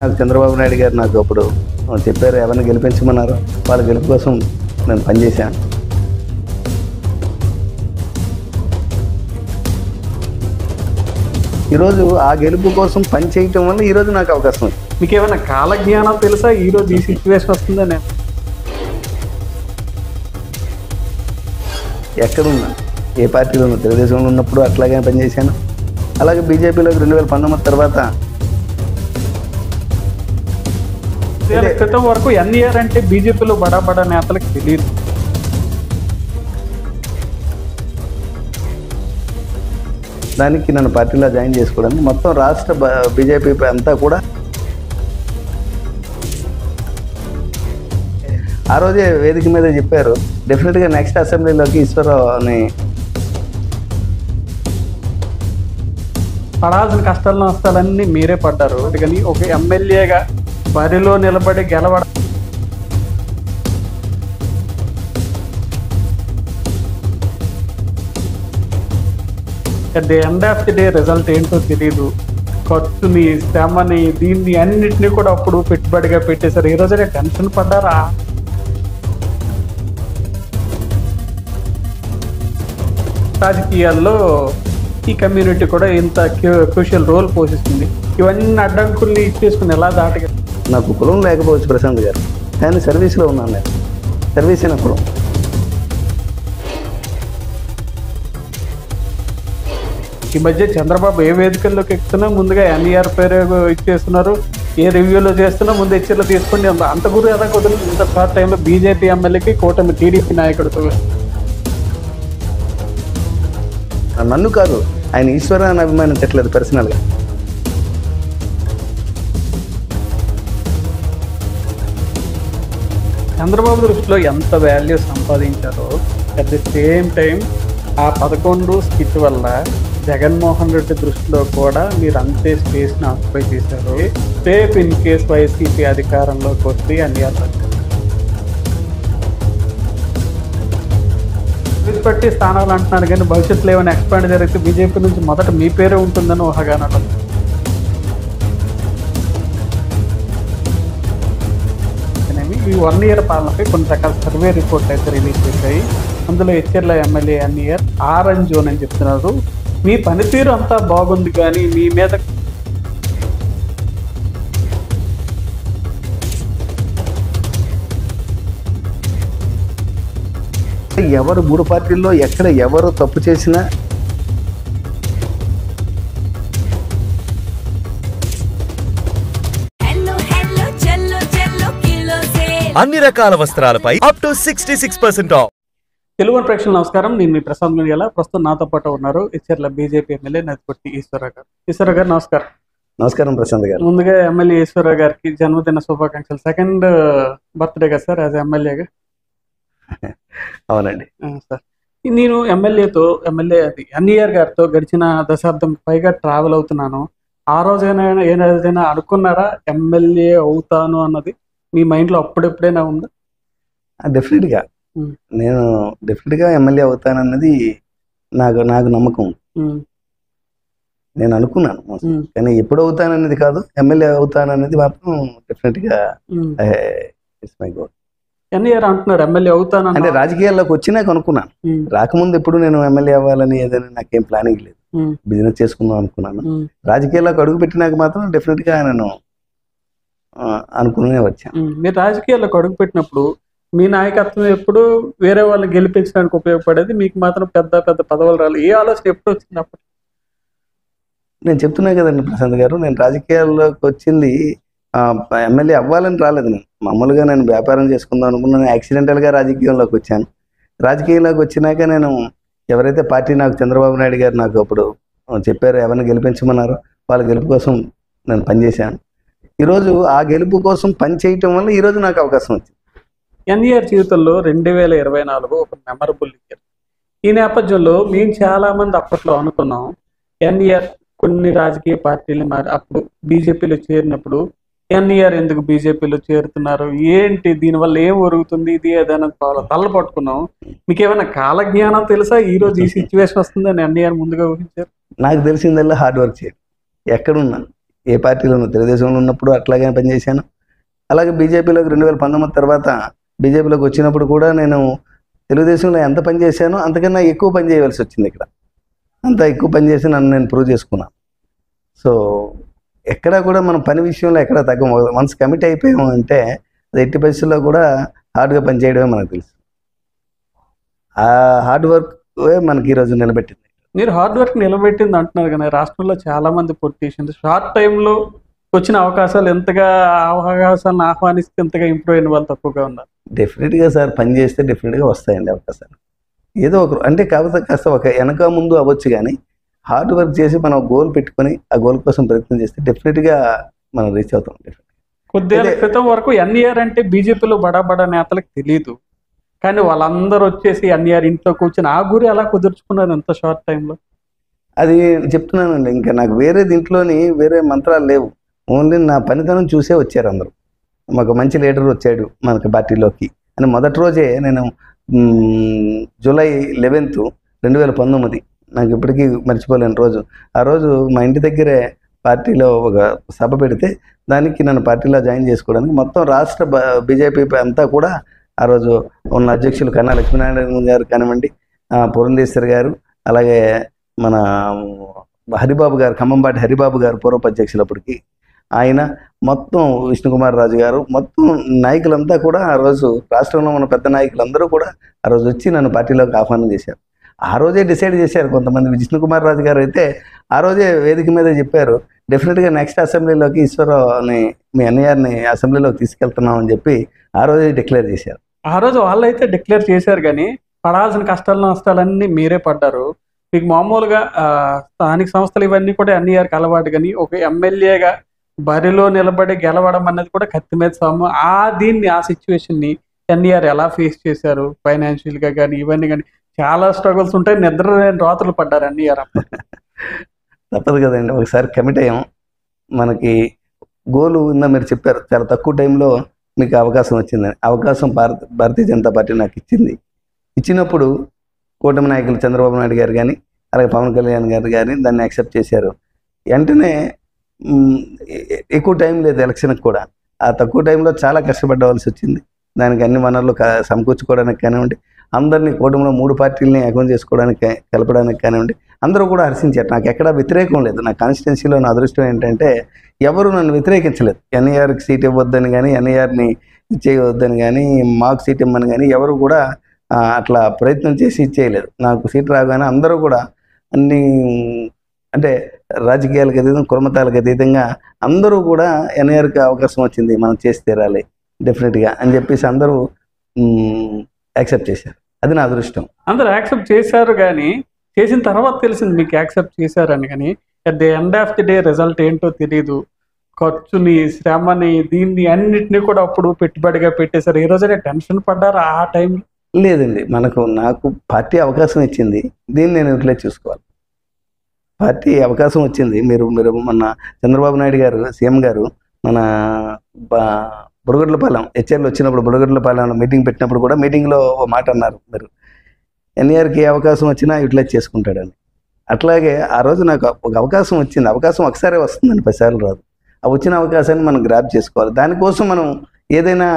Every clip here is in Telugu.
నాకు చంద్రబాబు నాయుడు గారు నాకు అప్పుడు చెప్పారు, ఎవరిని గెలిపించమన్నారు, వాళ్ళ గెలుపు కోసం నేను పనిచేశాను. ఈరోజు ఆ గెలుపు కోసం పని చేయటం వల్ల ఈరోజు నాకు అవకాశం ఉంది. మీకు ఏమైనా కాలజ్ఞానం తెలుసా ఈరోజు ఈ సిచ్యువేషన్ వస్తుందని? ఎక్కడున్నా, ఏ పార్టీలో ఉన్నా, తెలుగుదేశంలో ఉన్నప్పుడు అట్లాగే పనిచేశాను. అలాగే బీజేపీలోకి 2019 తర్వాత క్రితం వరకు ఎన్ఈఆర్ అంటే బీజేపీలో బడా నేతలకు తెలియదు. దానికి నన్ను పార్టీలో జాయిన్ చేసుకోవడానికి మొత్తం రాష్ట్ర బీజేపీ అంతా కూడా ఆ రోజే వేదిక మీద చెప్పారు, డెఫినెట్గా నెక్స్ట్ అసెంబ్లీలోకి ఈశ్వరరావుని పడాల్సిన కష్టాలు నష్టాలన్నీ మీరే పడ్డారు. కానీ ఒక ఎమ్మెల్యేగా బరిలో నిలబడి గెలవడం at the end of the day result ఏంటో తెలియదు. ఖర్చుని, శ్రమని, దీన్ని అన్నిటినీ కూడా అప్పుడు పెట్టుబడిగా పెట్టేశారు. ఈ రోజే టెన్షన్ పడ్డారా? రాజకీయాల్లో ఈ కమ్యూనిటీ కూడా ఇంత క్రూషియల్ రోల్ పోషిస్తుంది. ఇవన్నీ అడ్డంకుల్ని ఇచ్చేసుకుని ఎలా దాటగా? నాకు కులం లేకపోవచ్చు ప్రశాంత్ గారు, కానీ సర్వీస్లో ఉన్నాను. నేను సర్వీస్ అయిన కులం. ఈ మధ్య చంద్రబాబు ఏ వేదికల్లోకి ఎక్కుతున్నా ముందుగా ఎన్ఈఆర్ పేరు ఇచ్చేస్తున్నారు, ఏ రివ్యూలో చేస్తున్నా ముందు హెచ్చరికలు తీసుకుని అంత గురు ఎలా కుదిరింది? ఇంత షార్ట్ టైంలో బీజేపీ ఎమ్మెల్యేకి కూటమి టీడీపీ నాయకుడితో నన్ను కాదు, ఆయన ఈశ్వరాన్ని అభిమానించట్లేదు పర్సనల్గా. చంద్రబాబు దృష్టిలో ఎంత వాల్యూ సంపాదించారో అట్ ది సేమ్ టైం ఆ 11 స్కిట్ వల్ల జగన్మోహన్ రెడ్డి దృష్టిలో కూడా మీరు అంతే స్పేస్ని ఆక్యుపై చేశారు. రేపు ఇన్ కేస్ వైసీపీ అధికారంలోకి వస్తే ఎన్ఈఆర్ బట్టి స్థానాలు అంటున్నారు, కానీ భవిష్యత్తులో ఏమైనా ఎక్స్పాండ్ జరిగితే బీజేపీ నుంచి మొదట మీ పేరే ఉంటుందని ఊహాగానాలు. ఈ 1 ఇయర్ పాలనపై కొన్ని రకాల సర్వే రిపోర్ట్ అయితే రిలీజ్ చేశాయి. అందులో హెచ్ఎర్ల ఎమ్మెల్యే ఎన్ఈఆర్ ఆరెంజ్ జోన్ అని చెప్తున్నారు. మీ పనితీరు అంతా బాగుంది, కానీ మీ మీద ఎవరు 3 పార్టీల్లో ఎక్కడ ఎవరు తప్పు చేసినా అన్ని రకాల వస్త్రాలపై అప్ టు 66% ఆఫ్. తెలుగు ప్రేక్షకులు నమస్కారం, నేను మీ ప్రసాద్ మీడియాల. ప్రస్తుతం నాతో పాటు ఉన్నారు హెచ్ఎర్ల బీజేపీ ఎమ్మెల్యే నదిపట్టి ఈశ్వరరావు గారు. ఈశ్వరరావు గారు నమస్కారం. నమస్కారం ప్రశాంత్ గారు. ముందుగా ఎమ్మెల్యే ఈశ్వరరావు గారికి జన్మదిన శుభాకాంక్షలు. సెకండ్ బర్త్డే కదా సార్ యాజ్ ఎమ్మెల్యేగా? అవునండి సార్. నేను ఎమ్మెల్యే ఎన్ఈఆర్ గారితో గడిచిన దశాబ్దం పైగా ట్రావెల్ అవుతున్నాను. ఆ రోజైనా ఏదైనా అనుకున్నారా ఎమ్మెల్యే అవుతాను అన్నది మీ మైండ్లో అప్పుడెప్పుడైనా ఉందా? డెఫినెట్గా నేను ఎమ్మెల్యే అవుతానన్నది నాకు నమ్మకం. నేను అనుకున్నాను, కానీ ఎప్పుడు అవుతానన్నది కాదు, ఎమ్మెల్యే అవుతానన్నది మాత్రం డెఫినెట్గా ఇట్స్ మై గోల్. ఎన్ఈఆర్ అంటున్నారు ఎమ్మెల్యే అవుతాను అంటే రాజకీయాల్లోకి వచ్చినాక అనుకున్నాను. రాకముందు ఎప్పుడు నేను ఎమ్మెల్యే అవ్వాలని ఏదైనా నాకేం ప్లానింగ్ లేదు, బిజినెస్ చేసుకుందాం అనుకున్నాను. రాజకీయాల్లోకి అడుగు పెట్టినాక మాత్రం డెఫినెట్గా నేను అనుకునే వచ్చాను. మీరు రాజకీయాల్లోకి అడుగు పెట్టినప్పుడు మీ నాయకత్వం ఎప్పుడు వేరే వాళ్ళని గెలిపించడానికి ఉపయోగపడేది, మీకు మాత్రం పెద్ద పెద్ద పదవులు రాలేదు. ఏ ఆలోచన ఎప్పుడు వచ్చింది అప్పుడు? నేను చెప్తున్నా కదండి ప్రశాంత్ గారు, నేను రాజకీయాల్లోకి వచ్చింది ఎమ్మెల్యే అవ్వాలని రాలేదు. నేను మామూలుగా నేను వ్యాపారం చేసుకుందాం అనుకున్నాను. యాక్సిడెంటల్గా రాజకీయంలోకి వచ్చాను. రాజకీయంలోకి వచ్చినాక నేను ఎవరైతే పార్టీ నాకు చంద్రబాబు నాయుడు గారు నాకు అప్పుడు చెప్పారు, ఎవరిని గెలిపించమన్నారు, వాళ్ళ గెలుపు కోసం నేను పనిచేశాను. ఈరోజు ఆ గెలుపు కోసం పని చేయటం వల్ల ఈరోజు నాకు అవకాశం వచ్చింది. ఎన్ఈఆర్ జీవితంలో 2024 ఒక మెమరబుల్ ఇయర్. ఈ నేపథ్యంలో మేము చాలామంది అప్పట్లో అనుకున్నాం ఎన్ఈఆర్ కొన్ని రాజకీయ పార్టీలు మరి అప్పుడు బీజేపీలో చేరినప్పుడు ఎన్ఈఆర్ ఎందుకు బీజేపీలో చేరుతున్నారు, ఏంటి దీనివల్ల ఏం జరుగుతుంది, ఇది ఏదైనా తల్ల పట్టుకున్నాం. మీకు ఏమైనా కాలజ్ఞానం తెలుసా ఈరోజు ఈ సిచ్యువేషన్ వస్తుందని ఎన్ఈఆర్ ముందుగా ఊహించారు? నాకు తెలిసిందల్లా హార్డ్ వర్క్ చేయాలి. ఎక్కడున్నా ఏ పార్టీలో తెలుగుదేశంలో ఉన్నప్పుడు అట్లాగే పనిచేశాను. అలాగే బీజేపీలోకి 2019 తర్వాత బీజేపీలోకి వచ్చినప్పుడు కూడా నేను తెలుగుదేశంలో ఎంత పని చేశానో అంతకన్నా ఎక్కువ పని చేయవలసి వచ్చింది. ఇక్కడ అంత ఎక్కువ పని చేసి నన్ను నేను ప్రూవ్ చేసుకున్నాను. సో ఎక్కడా కూడా మనం పని విషయంలో ఎక్కడ తగ్గ వన్స్ కమిట్ అయిపోయాము అంటే అది ఎట్టి పరిస్థితుల్లో కూడా హార్డ్గా పనిచేయడమే మనకు తెలుసు. ఆ హార్డ్ వర్క్ మనకి ఈరోజు నిలబెట్టింది. మీరు హార్డ్ వర్క్ నిలబెట్టింది అంటున్నారు కానీ రాష్ట్రంలో చాలా మంది పొలిటీషియన్స్ షార్ట్ టైంలో వచ్చిన అవకాశాలు ఎంతగా అవకాశాలను ఆహ్వానిస్తే ఎంతగా ఇంప్రూవ్ అయిన వాళ్ళు తక్కువగా ఉన్నారు. డెఫినెట్గా సార్ పని చేస్తే డెఫినెట్గా వస్తాయండి అవకాశాలు. ఏదో ఒకరు అంటే కాకపోతే కాస్త ఒక వెనక ముందు అవ్వచ్చు, కానీ హార్డ్ వర్క్ చేసి మనం గోల్ పెట్టుకొని ఆ గోల్ కోసం ప్రయత్నం చేస్తే డెఫినెట్గా మనం రీచ్ అవుతాం. కొద్దిగా క్రితం వరకు ఎన్ఈఆర్ అంటే బీజేపీలో బడా నేతలకు తెలియదు, కానీ వాళ్ళందరూ వచ్చేసి ఎన్ఈఆర్ ఇంట్లో కూర్చొని ఆ గురి అలా కుదుర్చుకున్నారు ఎంత షార్ట్ టైంలో. అది చెప్తున్నానండి, ఇంకా నాకు వేరే దీంట్లోని వేరే మంత్రాలు లేవు. ఓన్లీ నా పనితనం చూసే వచ్చారు అందరూ. మాకు మంచి లీడర్ వచ్చాడు మనకి పార్టీలోకి అని మొదటి రోజే నేను జూలై 11, 2019 నాకు ఇప్పటికీ మర్చిపోలేని రోజు. ఆ రోజు మా ఇంటి దగ్గరే పార్టీలో ఒక సభ పెడితే దానికి నన్ను పార్టీలో జాయిన్ చేసుకోవడానికి మొత్తం రాష్ట్ర బీజేపీ అంతా కూడా ఆ రోజు ఉన్న అధ్యక్షులు కన్నా లక్ష్మీనారాయణ గారు కానివ్వండి, పురంధేశ్వర్ గారు, అలాగే మన హరిబాబు గారు, ఖమ్మంపాటి హరిబాబు గారు పూర్వపు అధ్యక్షులు అప్పటికి, ఆయన మొత్తం విష్ణుకుమార్ రాజు గారు, మొత్తం నాయకులంతా కూడా ఆ రోజు రాష్ట్రంలో ఉన్న పెద్ద నాయకులందరూ కూడా ఆ రోజు వచ్చి నన్ను పార్టీలోకి ఆహ్వానం చేశారు. ఆ రోజే డిసైడ్ చేశారు కొంతమంది. విష్ణుకుమార్ రాజు గారు అయితే ఆ రోజే వేదిక మీద చెప్పారు, డెఫినెట్గా నెక్స్ట్ అసెంబ్లీలోకి ఈశ్వరరావుని మీ ఎన్ఈఆర్ని అసెంబ్లీలోకి తీసుకెళ్తున్నాం అని చెప్పి ఆ రోజే డిక్లేర్ చేశారు. ఆ రోజు వాళ్ళైతే డిక్లేర్ చేశారు, కానీ పడాల్సిన కష్టాలు నష్టాలన్నీ మీరే పడ్డారు. మీకు మామూలుగా స్థానిక సంస్థలు ఇవన్నీ కూడా ఎన్ఈఆర్కి అలవాటు, కానీ ఒక ఎమ్మెల్యేగా బరిలో నిలబడి గెలవడం అన్నది కూడా కత్తి మీద సాము. ఆ సిచ్యువేషన్ని ఎన్ఈఆర్ ఎలా ఫేస్ చేశారు? ఫైనాన్షియల్గా కానీ ఇవన్నీ కానీ చాలా స్ట్రగుల్స్ ఉంటాయి. నిద్ర లేని రాత్రులు పడ్డారు ఎన్ఈఆర్. తప్పదు కదండి, ఒకసారి కమిట్ అయ్యాం. మనకి గోలు ఉందా మీరు చెప్పారు, చాలా తక్కువ టైంలో మీకు అవకాశం వచ్చిందని. అవకాశం భారతీయ జనతా పార్టీ నాకు ఇచ్చినప్పుడు కూటమి నాయకులు చంద్రబాబు నాయుడు గారు కానీ అలాగే పవన్ కళ్యాణ్ గారు కానీ దాన్ని యాక్సెప్ట్ చేశారు. వెంటనే ఎక్కువ టైం లేదు ఎలక్షన్కి కూడా. ఆ తక్కువ టైంలో చాలా కష్టపడవలసి వచ్చింది. దానికి అన్ని వనరులు సమకూర్చుకోవడానికి కానివ్వండి, అందరినీ కూటమిలో 3 పార్టీలని ఏకం చేసుకోవడానికి కలపడానికి కానివ్వండి, అందరూ కూడా హర్షించారు. నాకు ఎక్కడా వ్యతిరేకం లేదు. నా కాన్స్టిట్యున్సీలో నా అదృష్టం ఏంటంటే ఎవరు నన్ను వ్యతిరేకించలేదు. ఎన్ఈఆర్కి సీట్ ఇవ్వద్దని కానీ, ఎన్ఈఆర్ని ఇచ్చేయవద్దని కానీ, మాకు సీట్ ఇవ్వమని కానీ ఎవరు కూడా అట్లా ప్రయత్నం చేసి ఇచ్చేయలేదు. నాకు సీట్ రాగానే అందరూ కూడా అన్ని అంటే రాజకీయాలకు అతీతంగా, కులమతాలకు అతీతంగా అందరూ కూడా ఎన్ఈఆర్కి అవకాశం వచ్చింది, మనం చేసి తీరాలి డెఫినెట్గా అని చెప్పేసి అందరూ యాక్సెప్ట్ చేశారు. అది నా అదృష్టం. అందరూ యాక్సెప్ట్ చేశారు, కానీ చేసిన తర్వాత తెలిసింది మీకు యాక్సెప్ట్ చేశారని. కానీ at the end of the day result ఏంటో తెలియదు. ఖర్చుని, శ్రమని, దీన్ని అన్నిటినీ కూడా అప్పుడు పెట్టుబడిగా పెట్టేశారు. ఈ రోజునే టెన్షన్ పడ్డారు ఆ టైంలో? లేదండి, నాకు పార్టీ అవకాశం ఇచ్చింది, దీన్ని నేను యూటిలైజ్ చూసుకోవాలి. పార్టీ అవకాశం వచ్చింది. మీరు మొన్న చంద్రబాబు నాయుడు గారు సీఎం గారు మన బుడగడ్లపాలెం హెచ్ఆర్లు వచ్చినప్పుడు బుడగడ్లపాలెంలో మీటింగ్ పెట్టినప్పుడు కూడా మీటింగ్లో ఒక మాట అన్నారు, మీరు ఎన్ఈఆర్కి అవకాశం వచ్చినా యూటిలైజ్ చేసుకుంటాడని. అట్లాగే ఆ రోజు నాకు ఒక అవకాశం వచ్చింది. అవకాశం ఒకసారి వస్తుందండి, 10 సార్లు రాదు. ఆ వచ్చిన అవకాశాన్ని మనం గ్రాప్ చేసుకోవాలి. దానికోసం మనం ఏదైనా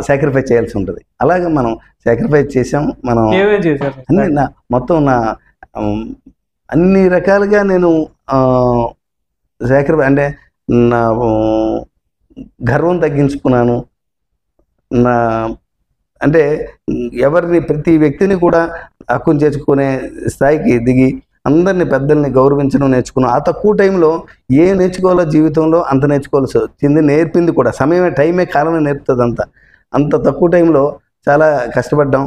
సాక్రిఫైస్ చేయాల్సి ఉంటుంది. అలాగే మనం సాక్రిఫైస్ చేసాం. మనం అన్ని మొత్తం అన్ని రకాలుగా నేను అంటే నా గర్వం తగ్గించుకున్నాను. అంటే ఎవరిని, ప్రతి వ్యక్తిని కూడా హక్కును చేర్చుకునే స్థాయికి దిగి అందరినీ, పెద్దల్ని గౌరవించడం నేర్చుకున్నాను. ఆ తక్కువ టైంలో నేర్చుకోవాలో జీవితంలో అంత నేర్చుకోవాల్సి వచ్చింది. నేర్పింది కూడా సమయమే, టైమే, కాలమే నేర్పుతుంది. అంత తక్కువ టైంలో చాలా కష్టపడ్డాం.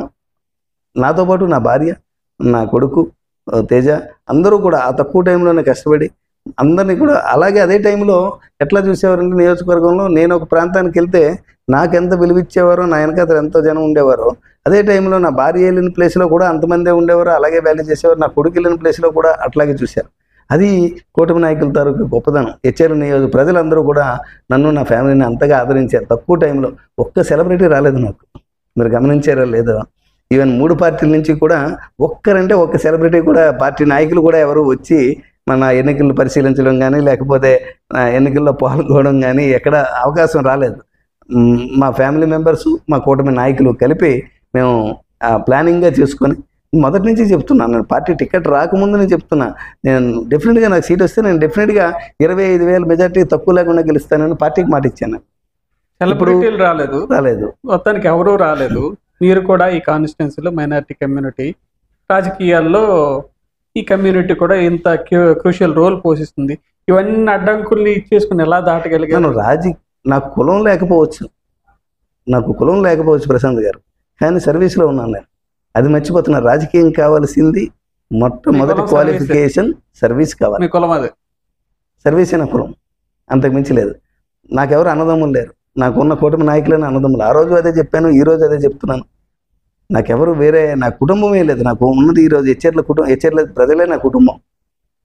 నాతో పాటు నా భార్య, నా కొడుకు తేజ అందరూ కూడా ఆ తక్కువ టైంలోనే కష్టపడి అందరినీ కూడా. అలాగే అదే టైంలో ఎట్లా చూసేవారంటే, నియోజకవర్గంలో నేను ఒక ప్రాంతానికి వెళ్తే నాకెంత విలువిచ్చేవారో, నా వెనకాల ఎంతో జనం ఉండేవారో, అదే టైంలో నా భార్య వెళ్ళిన ప్లేస్లో కూడా అంతమందే ఉండేవారు, అలాగే వాల్యూ చేసేవారు. నా కొడుకు వెళ్ళిన ప్లేస్లో కూడా అట్లాగే చూశారు. అది కూటమి నాయకుల తాలూకు గొప్పదనం. హెచ్ఆర్ నియోజక ప్రజలందరూ కూడా నన్ను, నా ఫ్యామిలీని అంతగా ఆదరించారు. తక్కువ టైంలో ఒక్క సెలబ్రిటీ రాలేదు నాకు. మీరు గమనించారో లేదో, ఈవెన్ 3 పార్టీల నుంచి కూడా ఒక్క సెలబ్రిటీ కూడా, పార్టీ నాయకులు కూడా ఎవరు వచ్చి మన ఎన్నికలు పరిశీలించడం కానీ లేకపోతే ఎన్నికల్లో పాల్గొనడం కానీ ఎక్కడ అవకాశం రాలేదు. మా ఫ్యామిలీ మెంబర్స్, మా కూటమి నాయకులు కలిపి మేము ప్లానింగ్గా చేసుకొని మొదటి నుంచి చెప్తున్నాను. నేను పార్టీ టికెట్ రాకముందు నేను చెప్తున్నా, నేను డెఫినెట్గా నాకు సీట్ వస్తే నేను డెఫినెట్గా 25,000 మెజార్టీ తక్కువ లేకుండా గెలుస్తానని పార్టీకి మాట ఇచ్చాను. సెలబ్రిటీలు రాలేదు, మొత్తానికి ఎవరూ రాలేదు. మీరు కూడా ఈ కాన్స్టిట్యున్సీలో మైనారిటీ కమ్యూనిటీ, రాజకీయాల్లో ఈ కమ్యూనిటీ కూడా ఇంత క్రూషియల్ రోల్ పోషిస్తుంది. ఇవన్నీ అడ్డంకుల్ని ఇచ్చేసుకుని ఎలా దాటగలిగాను? నాకు కులం లేకపోవచ్చు ప్రశాంత్ గారు, కానీ సర్వీస్లో ఉన్నాను నేను. అది మర్చిపోతున్నారు. రాజకీయం కావాల్సింది మొట్టమొదటి క్వాలిఫికేషన్ సర్వీస్ కావాలి. మీ కులం అదే, సర్వీసే నా కులం, అంతకు మించి లేదు. నాకెవరు అన్నదమ్ములు లేరు, నాకున్న కూటమి నాయకులైన అన్నదమ్ములు. ఆ రోజు అదే చెప్పాను, ఈ రోజు అదే చెప్తున్నాను. నాకెవరు వేరే, నా కుటుంబమే లేదు. నాకు ఉన్నది ఈరోజు హెచ్ఆర్ల ప్రజలే నా కుటుంబం.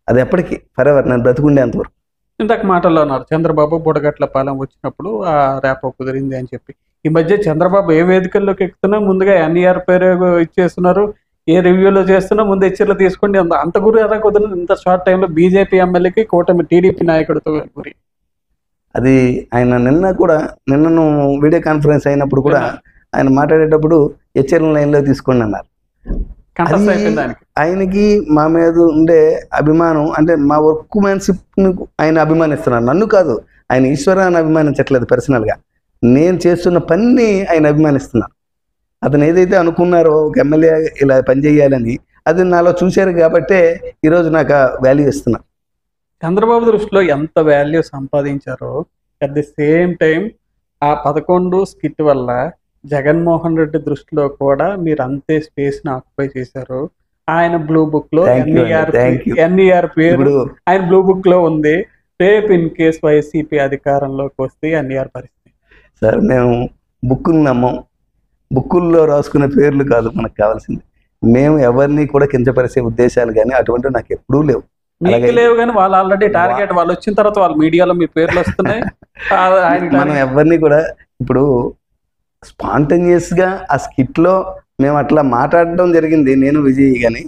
అది ఎప్పటికీ ఫరెవర్, నేను బ్రతుకుండే అంతవరకు. ఇంతకు మాటల్లో అన్నారు చంద్రబాబు బుడగట్లపాలెం వచ్చినప్పుడు ఆ రేపో కుదిరింది అని చెప్పి. ఈ మధ్య చంద్రబాబు ఏ వేదికల్లోకి ఎక్కుతున్నా ముందుగా ఎన్ఈఆర్ పేరు ఇచ్చేస్తున్నారు, ఏ రివ్యూలో చేస్తున్నా ముందు హెచ్చర్లు తీసుకోండి. అంత గురి ఎలా కుదిరింది ఇంత షార్ట్ టైంలో బీజేపీ ఎమ్మెల్యేకి కూటమి టీడీపీ నాయకుడితో గురి? అది ఆయన నిన్నను వీడియో కాన్ఫరెన్స్ అయినప్పుడు కూడా ఆయన మాట్లాడేటప్పుడు హెచ్చర్ల లైన్లో తీసుకోండి అన్నారు. ఆయనకి మా మీద ఉండే అభిమానం అంటే మా వర్క్ మ్యాన్షిప్ని ఆయన అభిమానిస్తున్నారు, నన్ను కాదు. ఆయన ఈశ్వరాన్ని అభిమానించట్లేదు పర్సనల్గా, నేను చేస్తున్న పని ఆయన అభిమానిస్తున్నారు. అతను ఏదైతే అనుకున్నారో ఒక ఎమ్మెల్యే ఇలా పనిచేయాలని, అది నాలో చూశారు కాబట్టే ఈరోజు నాకు ఆ వాల్యూ ఇస్తున్నారు. చంద్రబాబు దృష్టిలో ఎంత వాల్యూ సంపాదించారో, అట్ ది సేమ్ టైం ఆ 11 స్కిట్ వల్ల జగన్మోహన్ రెడ్డి దృష్టిలో కూడా మీరు అంతే స్పేస్ని ఆక్యుపై చేశారు. ఆయన బ్లూ బుక్ లో ఎన్ఈఆర్ పేరు ఆయన బ్లూ బుక్ లో ఉంది. రేపు ఇన్ కేస్ వైసీపీ అధికారంలోకి వస్తే ఎన్ఈఆర్ పరిస్థితి. సార్, మేము బుక్కులు నమ్మం, బుక్కుల్లో రాసుకునే పేర్లు కాదు మనకు కావాల్సింది. మేము ఎవరిని కూడా కించపరిచే ఉద్దేశాలు కానీ అటువంటివి నాకు ఎప్పుడూ లేవు. మీకు లేవు కానీ వాళ్ళు ఆల్రెడీ టార్గెట్, వాళ్ళు వచ్చిన తర్వాత వాళ్ళ మీడియాలో మీ పేర్లు వస్తున్నాయి. మనం ఎవరిని కూడా ఇప్పుడు స్పాంటేనియస్గా ఆ స్కిట్లో మేము అట్లా మాట్లాడడం జరిగింది, నేను విజయ్. కానీ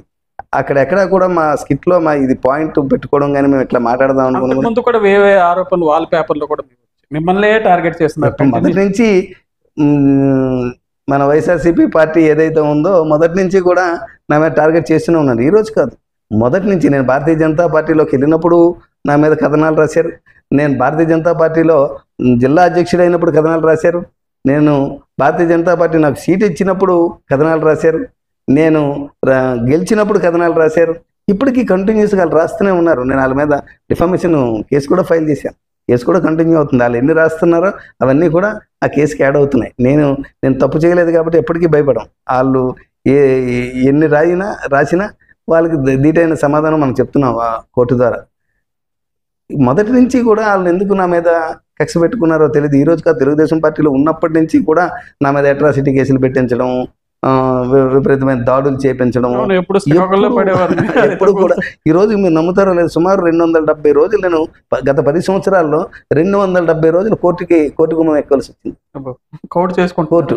అక్కడెక్కడ కూడా మా స్కిట్లో మా ఇది పాయింట్ పెట్టుకోవడం కానీ మేము ఇట్లా మాట్లాడదాం అనుకున్నాం. ముందు కూడా వేరే ఆరోపణలు వాల్ పేపర్లో కూడా మిమ్మల్ని టార్గెట్ చేస్తున్నారు. మొదటి నుంచి మన వైఎస్ఆర్సీపీ పార్టీ ఏదైతే ఉందో మొదటి నుంచి కూడా నా మీద టార్గెట్ చేస్తూనే ఉన్నాను. ఈరోజు కాదు, మొదటి నుంచి. నేను భారతీయ జనతా పార్టీలోకి వెళ్ళినప్పుడు నా మీద కథనాలు రాశారు. నేను భారతీయ జనతా పార్టీలో జిల్లా అధ్యక్షుడు అయినప్పుడు కథనాలు రాశారు. నేను భారతీయ జనతా పార్టీ నాకు సీట్ ఇచ్చినప్పుడు కథనాలు రాశారు. నేను గెలిచినప్పుడు కథనాలు రాశారు. ఇప్పటికీ కంటిన్యూస్గా వాళ్ళు రాస్తూనే ఉన్నారు. నేను వాళ్ళ మీద డిఫామేషన్ కేసు కూడా ఫైల్ చేశాను. కేసు కూడా కంటిన్యూ అవుతుంది. వాళ్ళు ఎన్ని రాస్తున్నారో అవన్నీ కూడా ఆ కేసుకి యాడ్ అవుతున్నాయి. నేను తప్పు చేయలేదు కాబట్టి ఎప్పటికీ భయపడం. వాళ్ళు ఎన్ని రాసినా వాళ్ళకి దీటైన సమాధానం మనం చెప్తున్నాం కోర్టు ద్వారా. మొదటి నుంచి కూడా వాళ్ళు ఎందుకు నా మీద కక్ష పెట్టుకున్నారో తెలియదు. ఈరోజు కాదు, తెలుగుదేశం పార్టీలో ఉన్నప్పటి నుంచి కూడా నా మీద అట్రాసిటీ కేసులు పెట్టించడం, విపరీతమైన దాడులు చేపించడం ఎప్పుడు కూడా. ఈరోజు మీరు నమ్ముతారో లేదు, సుమారు 270 రోజులు నేను గత 10 సంవత్సరాల్లో 270 రోజులు కోర్టు గుమ్మం ఎక్కాల్సి వచ్చింది. కోర్టు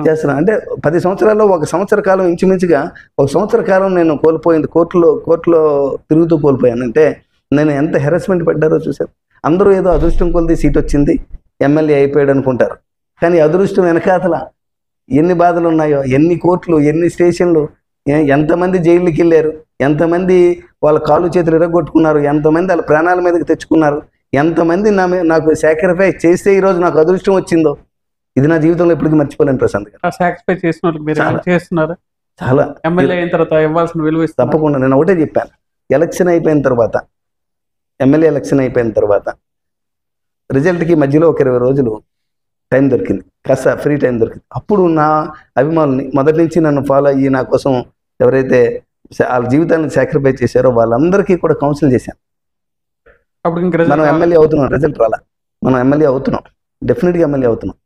చేస్తున్నా అంటే 10 సంవత్సరాల్లో 1 సంవత్సర కాలం ఇంచుమించుగా 1 సంవత్సర కాలం నేను కోల్పోయింది. కోర్టులో తిరుగుతూ కోల్పోయాను. అంటే నేను ఎంత హెరాస్మెంట్ పడ్డారో చూశారు. అందరూ ఏదో అదృష్టం కొలిది సీట్ వచ్చింది, ఎమ్మెల్యే అయిపోయాడు అనుకుంటారు. కానీ అదృష్టం వెనకాతల ఎన్ని బాధలు ఉన్నాయో, ఎన్ని కోర్టులు, ఎన్ని స్టేషన్లు, ఎంతమంది జైలుకి వెళ్ళారు, ఎంతమంది వాళ్ళ కాళ్ళు చేతులు ఎరగొట్టుకున్నారు, ఎంతమంది వాళ్ళ ప్రాణాల మీదకి తెచ్చుకున్నారు, ఎంతమంది నాకు సాక్రిఫైస్ చేస్తే ఈరోజు నాకు అదృష్టం వచ్చిందో, ఇది నా జీవితంలో ఎప్పటికీ మర్చిపోలేను ప్రశాంత్ గారు. సాక్రిఫైస్ చేస్తున్నారు చాలా. ఎమ్మెల్యే అయిన తర్వాత ఇవ్వాల్సిన విలువ తప్పకుండా. నేను ఒకటే చెప్పాను, ఎలక్షన్ అయిపోయిన తర్వాత, ఎమ్మెల్యే ఎలక్షన్ అయిపోయిన తర్వాత రిజల్ట్కి మధ్యలో ఒక 20 రోజులు టైం దొరికింది, కాస్త ఫ్రీ టైం దొరికింది. అప్పుడు నా అభిమానుల్ని మొదటి నుంచి నన్ను ఫాలో అయ్యి నా కోసం ఎవరైతే వాళ్ళ జీవితాన్ని సాక్రిఫైస్ చేశారో వాళ్ళందరికీ కూడా కౌన్సిల్ చేశాను. మనం ఎమ్మెల్యే అవుతున్నాం, రిజల్ట్ రాలా, మనం ఎమ్మెల్యే అవుతున్నాం, డెఫినెట్గా ఎమ్మెల్యే అవుతున్నాం.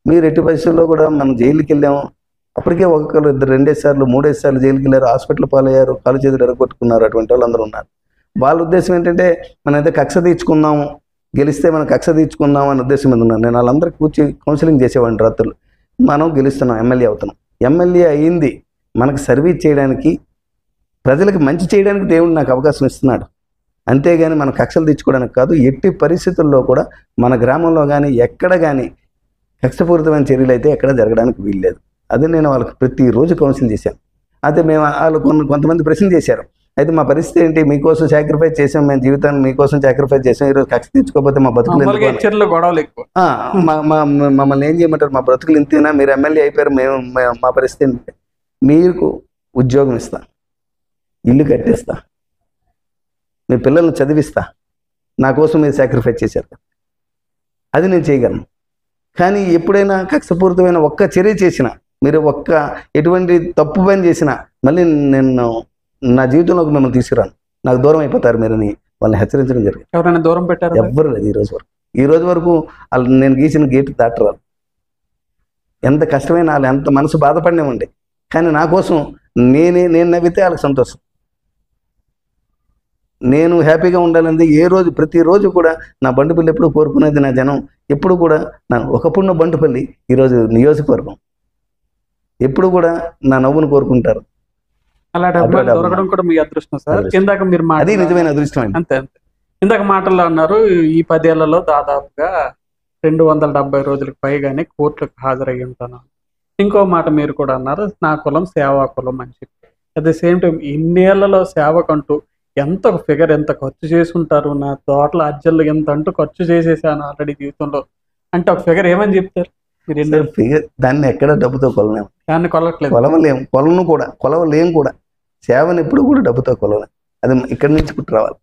మీరు ఎట్టి పరిస్థితుల్లో కూడా మనం జైలుకి వెళ్ళాము. అప్పటికే 1, 2, 3 సార్లు జైలుకి వెళ్ళారు, హాస్పిటల్ పాలయ్యారు, కాలు చేతులు ఎరగొట్టుకున్నారు. అటువంటి వాళ్ళు అందరూ ఉన్నారు. వాళ్ళ ఉద్దేశం ఏంటంటే మనమైతే కక్ష తీర్చుకుందాము, గెలిస్తే మనం కక్ష తీర్చుకుందాం అనే ఉద్దేశం మీద ఉన్నాను. నేను వాళ్ళందరికీ కూర్చి కౌన్సిలింగ్ చేసేవాడిని రాత్రులు. మనం గెలుస్తున్నాం, ఎమ్మెల్యే అవుతున్నాం. ఎమ్మెల్యే అయ్యింది మనకు సర్వీస్ చేయడానికి, ప్రజలకు మంచి చేయడానికి దేవుడు నాకు అవకాశం ఇస్తున్నాడు. అంతేగాని మన కక్షలు తెచ్చుకోవడానికి కాదు. ఎట్టి పరిస్థితుల్లో కూడా మన గ్రామంలో కానీ ఎక్కడ కానీ కక్షపూరితమైన చర్యలు అయితే ఎక్కడ జరగడానికి వీల్లేదు. అది నేను వాళ్ళకి ప్రతిరోజు కౌన్సిల్ చేశాను. అయితే మేము వాళ్ళు కొంతమంది ప్రశ్నలు చేశారు. అయితే మా పరిస్థితి ఏంటి, మీకోసం సాక్రిఫైస్ చేసాం, మేము జీవితాన్ని మీకోసం సాక్రిఫైస్ చేసాం, ఈరోజు కక్ష తెచ్చుకోకపోతే మా బతుకులు ఎందుకు అని. చర్యలు గొడవలు ఎక్కువ. మమ్మల్ని ఏం చేయమంటారు, మా బ్రతుకులు ఇంతేనా, మీరు ఎమ్మెల్యే అయిపోయారు, మా పరిస్థితి ఏంటంటే మీకు ఉద్యోగం ఇస్తా, ఇల్లు కట్టిస్తా, మీ పిల్లల్ని చదివిస్తా, నా కోసం మీరు సాక్రిఫైస్ చేశారు, అది నేను చేయగలను. కానీ ఎప్పుడైనా కక్షపూరితమైన ఒక్క చర్య చేసినా, మీరు ఎటువంటి తప్పు పని చేసినా మళ్ళీ నేను నా జీవితంలోకి మిమ్మల్ని తీసుకురాను, నాకు దూరం అయిపోతారు మీరని వాళ్ళని హెచ్చరించడం జరిగింది. ఎవరైనా దూరం పెట్టారు? ఎవ్వరు లేదు ఈ రోజు వరకు వాళ్ళు నేను గీసిన గేటు దాటరాలు. ఎంత కష్టమైన వాళ్ళు ఎంత మనసు బాధపడినేవ్వండి, కానీ నా కోసం నేను నవ్వితే వాళ్ళకి సంతోషం. నేను హ్యాపీగా ఉండాలంటే ప్రతిరోజు కూడా నా బంటుపల్లి ఎప్పుడు కోరుకునేది, నా జనం ఎప్పుడు కూడా ఒకప్పుడు నా బంటుపల్లి, ఈరోజు నియోజకవర్గం ఎప్పుడు కూడా నా నవ్వును కోరుకుంటారు. అలా దొరకడం కూడా మీ అదృష్టం సార్. ఇందాక మీరు అది నిజమైన అదృష్టం. అంతే ఇందాక మాటల్లో అన్నారు, ఈ 10 ఏళ్లలో దాదాపుగా 270 రోజులకు పైగానే కోర్టులకు హాజరయ్యి ఉంటాను. ఇంకో మాట మీరు కూడా అన్నారు, నా కులం సేవా కులం అని చెప్పి. అట్ ద సేమ్ టైం ఇన్నేళ్లలో సేవకంటూ ఎంత ఫిగర్ ఎంత ఖర్చు చేసి ఉంటారు, నా తోటల అజ్జల్లో ఎంత అంటూ ఖర్చు చేసేసాను ఆల్రెడీ జీవితంలో అంటే ఒక ఫిగర్ ఏమని చెప్తారు మీరు? ఫిగర్ దాన్ని ఎక్కడ డబ్బుతో కొలలేము, దాన్ని కొలవట్లేదు, కొలవలేము కూడా. సేవను ఎప్పుడు కూడా డబ్బుతో కొలవలేము. అది ఇక్కడి నుంచి పుట్టురావాలి,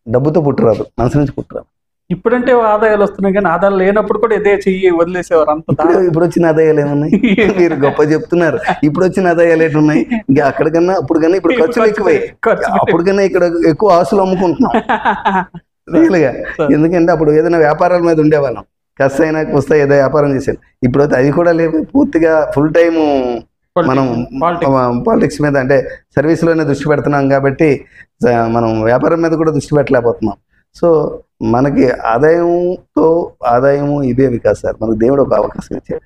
డబ్బుతో పుట్టురాదు, మనసు నుంచి పుట్టురాదు. ఇప్పుడంటే ఆదాయాలు వస్తున్నాయి, కానీ ఆదాయాలు లేనప్పుడు కూడా ఇదే చెయ్యి వదిలేసేవారు అంత. ఇప్పుడు వచ్చిన ఆదాయాలు ఏమున్నాయి? మీరు గొప్ప చెప్తున్నారు. ఇప్పుడు వచ్చిన ఆదాయాలు ఎటున్నాయి? ఇంకా అక్కడికన్నా అప్పుడు కన్నా ఇప్పుడు ఖర్చులు ఎక్కువై, అప్పటికన్నా ఇక్కడ ఎక్కువ ఆస్తులు అమ్ముకుంటున్నాం రియల్గా. ఎందుకంటే అప్పుడు ఏదైనా వ్యాపారాల మీద ఉండేవాళ్ళం, కష్ట అయినా వస్తా ఏదో వ్యాపారం చేసేది. ఇప్పుడైతే అది కూడా లేవు, పూర్తిగా ఫుల్ టైము మనం పాలిటిక్స్ మీద అంటే సర్వీస్లోనే దృష్టి పెడుతున్నాం కాబట్టి మనం వ్యాపారం మీద కూడా దృష్టి పెట్టలేకపోతున్నాం. సో మనకి ఆదాయము ఇవేవి కాదు సార్, మనకు దేవుడు ఒక అవకాశం ఇచ్చాడు.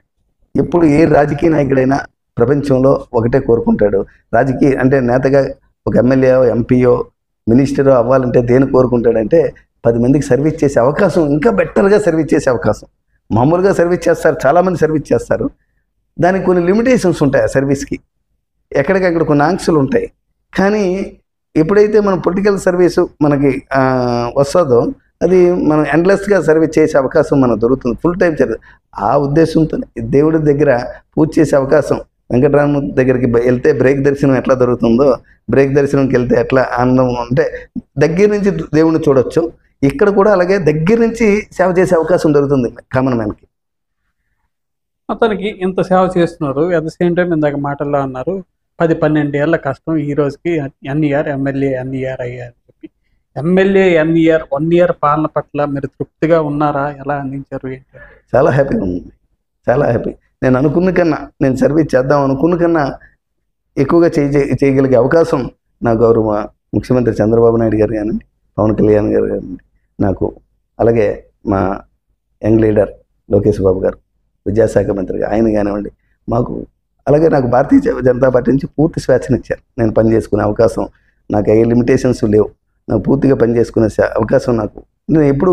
ఎప్పుడు ఏ రాజకీయ నాయకుడైనా ప్రపంచంలో ఒకటే కోరుకుంటాడు, రాజకీయ అంటే నేతగా ఒక ఎమ్మెల్యే ఎంపీయో మినిస్టరో అవ్వాలంటే దేని కోరుకుంటాడంటే 10 మందికి సర్వీస్ చేసే అవకాశం, ఇంకా బెటర్గా సర్వీస్ చేసే అవకాశం. మామూలుగా సర్వీస్ చేస్తారు, చాలామంది సర్వీస్ చేస్తారు, దానికి కొన్ని లిమిటేషన్స్ ఉంటాయి. ఆ సర్వీస్కి ఎక్కడికక్కడ కొన్ని ఆంక్షలు ఉంటాయి. కానీ ఎప్పుడైతే మనం పొలిటికల్ సర్వీసు మనకి వస్తుందో అది మనం ఎండ్లెస్గా సర్వీస్ చేసే అవకాశం మనకు దొరుకుతుంది, ఫుల్ టైం సర్వీస్. ఆ ఉద్దేశంతో దేవుడి దగ్గర పూజ చేసే అవకాశం, వెంకటరామ దగ్గరికి వెళ్తే బ్రేక్ దర్శనం ఎట్లా దొరుకుతుందో, బ్రేక్ దర్శనంకి వెళ్తే ఎట్లా ఆనందం అంటే దగ్గర నుంచి దేవుడిని చూడొచ్చు, ఇక్కడ కూడా అలాగే దగ్గర నుంచి సేవ చేసే అవకాశం దొరుకుతుంది కామన్ మ్యాన్కి. అతనికి ఇంత సేవ చేస్తున్నారు, అట్ ద సేమ్ టైం ఇందాక మాటల్లో అన్నారు 10-12 ఏళ్ల కష్టం ఈ రోజుకి ఎమ్మెల్యే ఎన్ఈఆర్ అయ్యారు చెప్పి. ఎమ్మెల్యే ఎన్ఈఆర్ 1 ఇయర్ పాలన పట్ల మీరు తృప్తిగా ఉన్నారా? ఎలా అందించారు? చాలా హ్యాపీగా ఉంది, చాలా హ్యాపీ. నేను అనుకున్న కన్నా, నేను సర్వీస్ చేద్దాం అనుకున్న కన్నా ఎక్కువగా చేయగలిగే అవకాశం నా గౌరవ ముఖ్యమంత్రి చంద్రబాబు నాయుడు గారు కానివ్వండి, పవన్ కళ్యాణ్ గారు కానివ్వండి, నాకు అలాగే మా యంగ్ లీడర్ లోకేష్ బాబు గారు విద్యాశాఖ మంత్రిగా ఆయన కానివ్వండి, మాకు అలాగే నాకు భారతీయ జనతా పార్టీ నుంచి పూర్తి స్వేచ్ఛనిచ్చారు. నేను పనిచేసుకునే అవకాశం, నాకు ఏ లిమిటేషన్స్ లేవు, నాకు పూర్తిగా పనిచేసుకునే అవకాశం. నేను ఎప్పుడు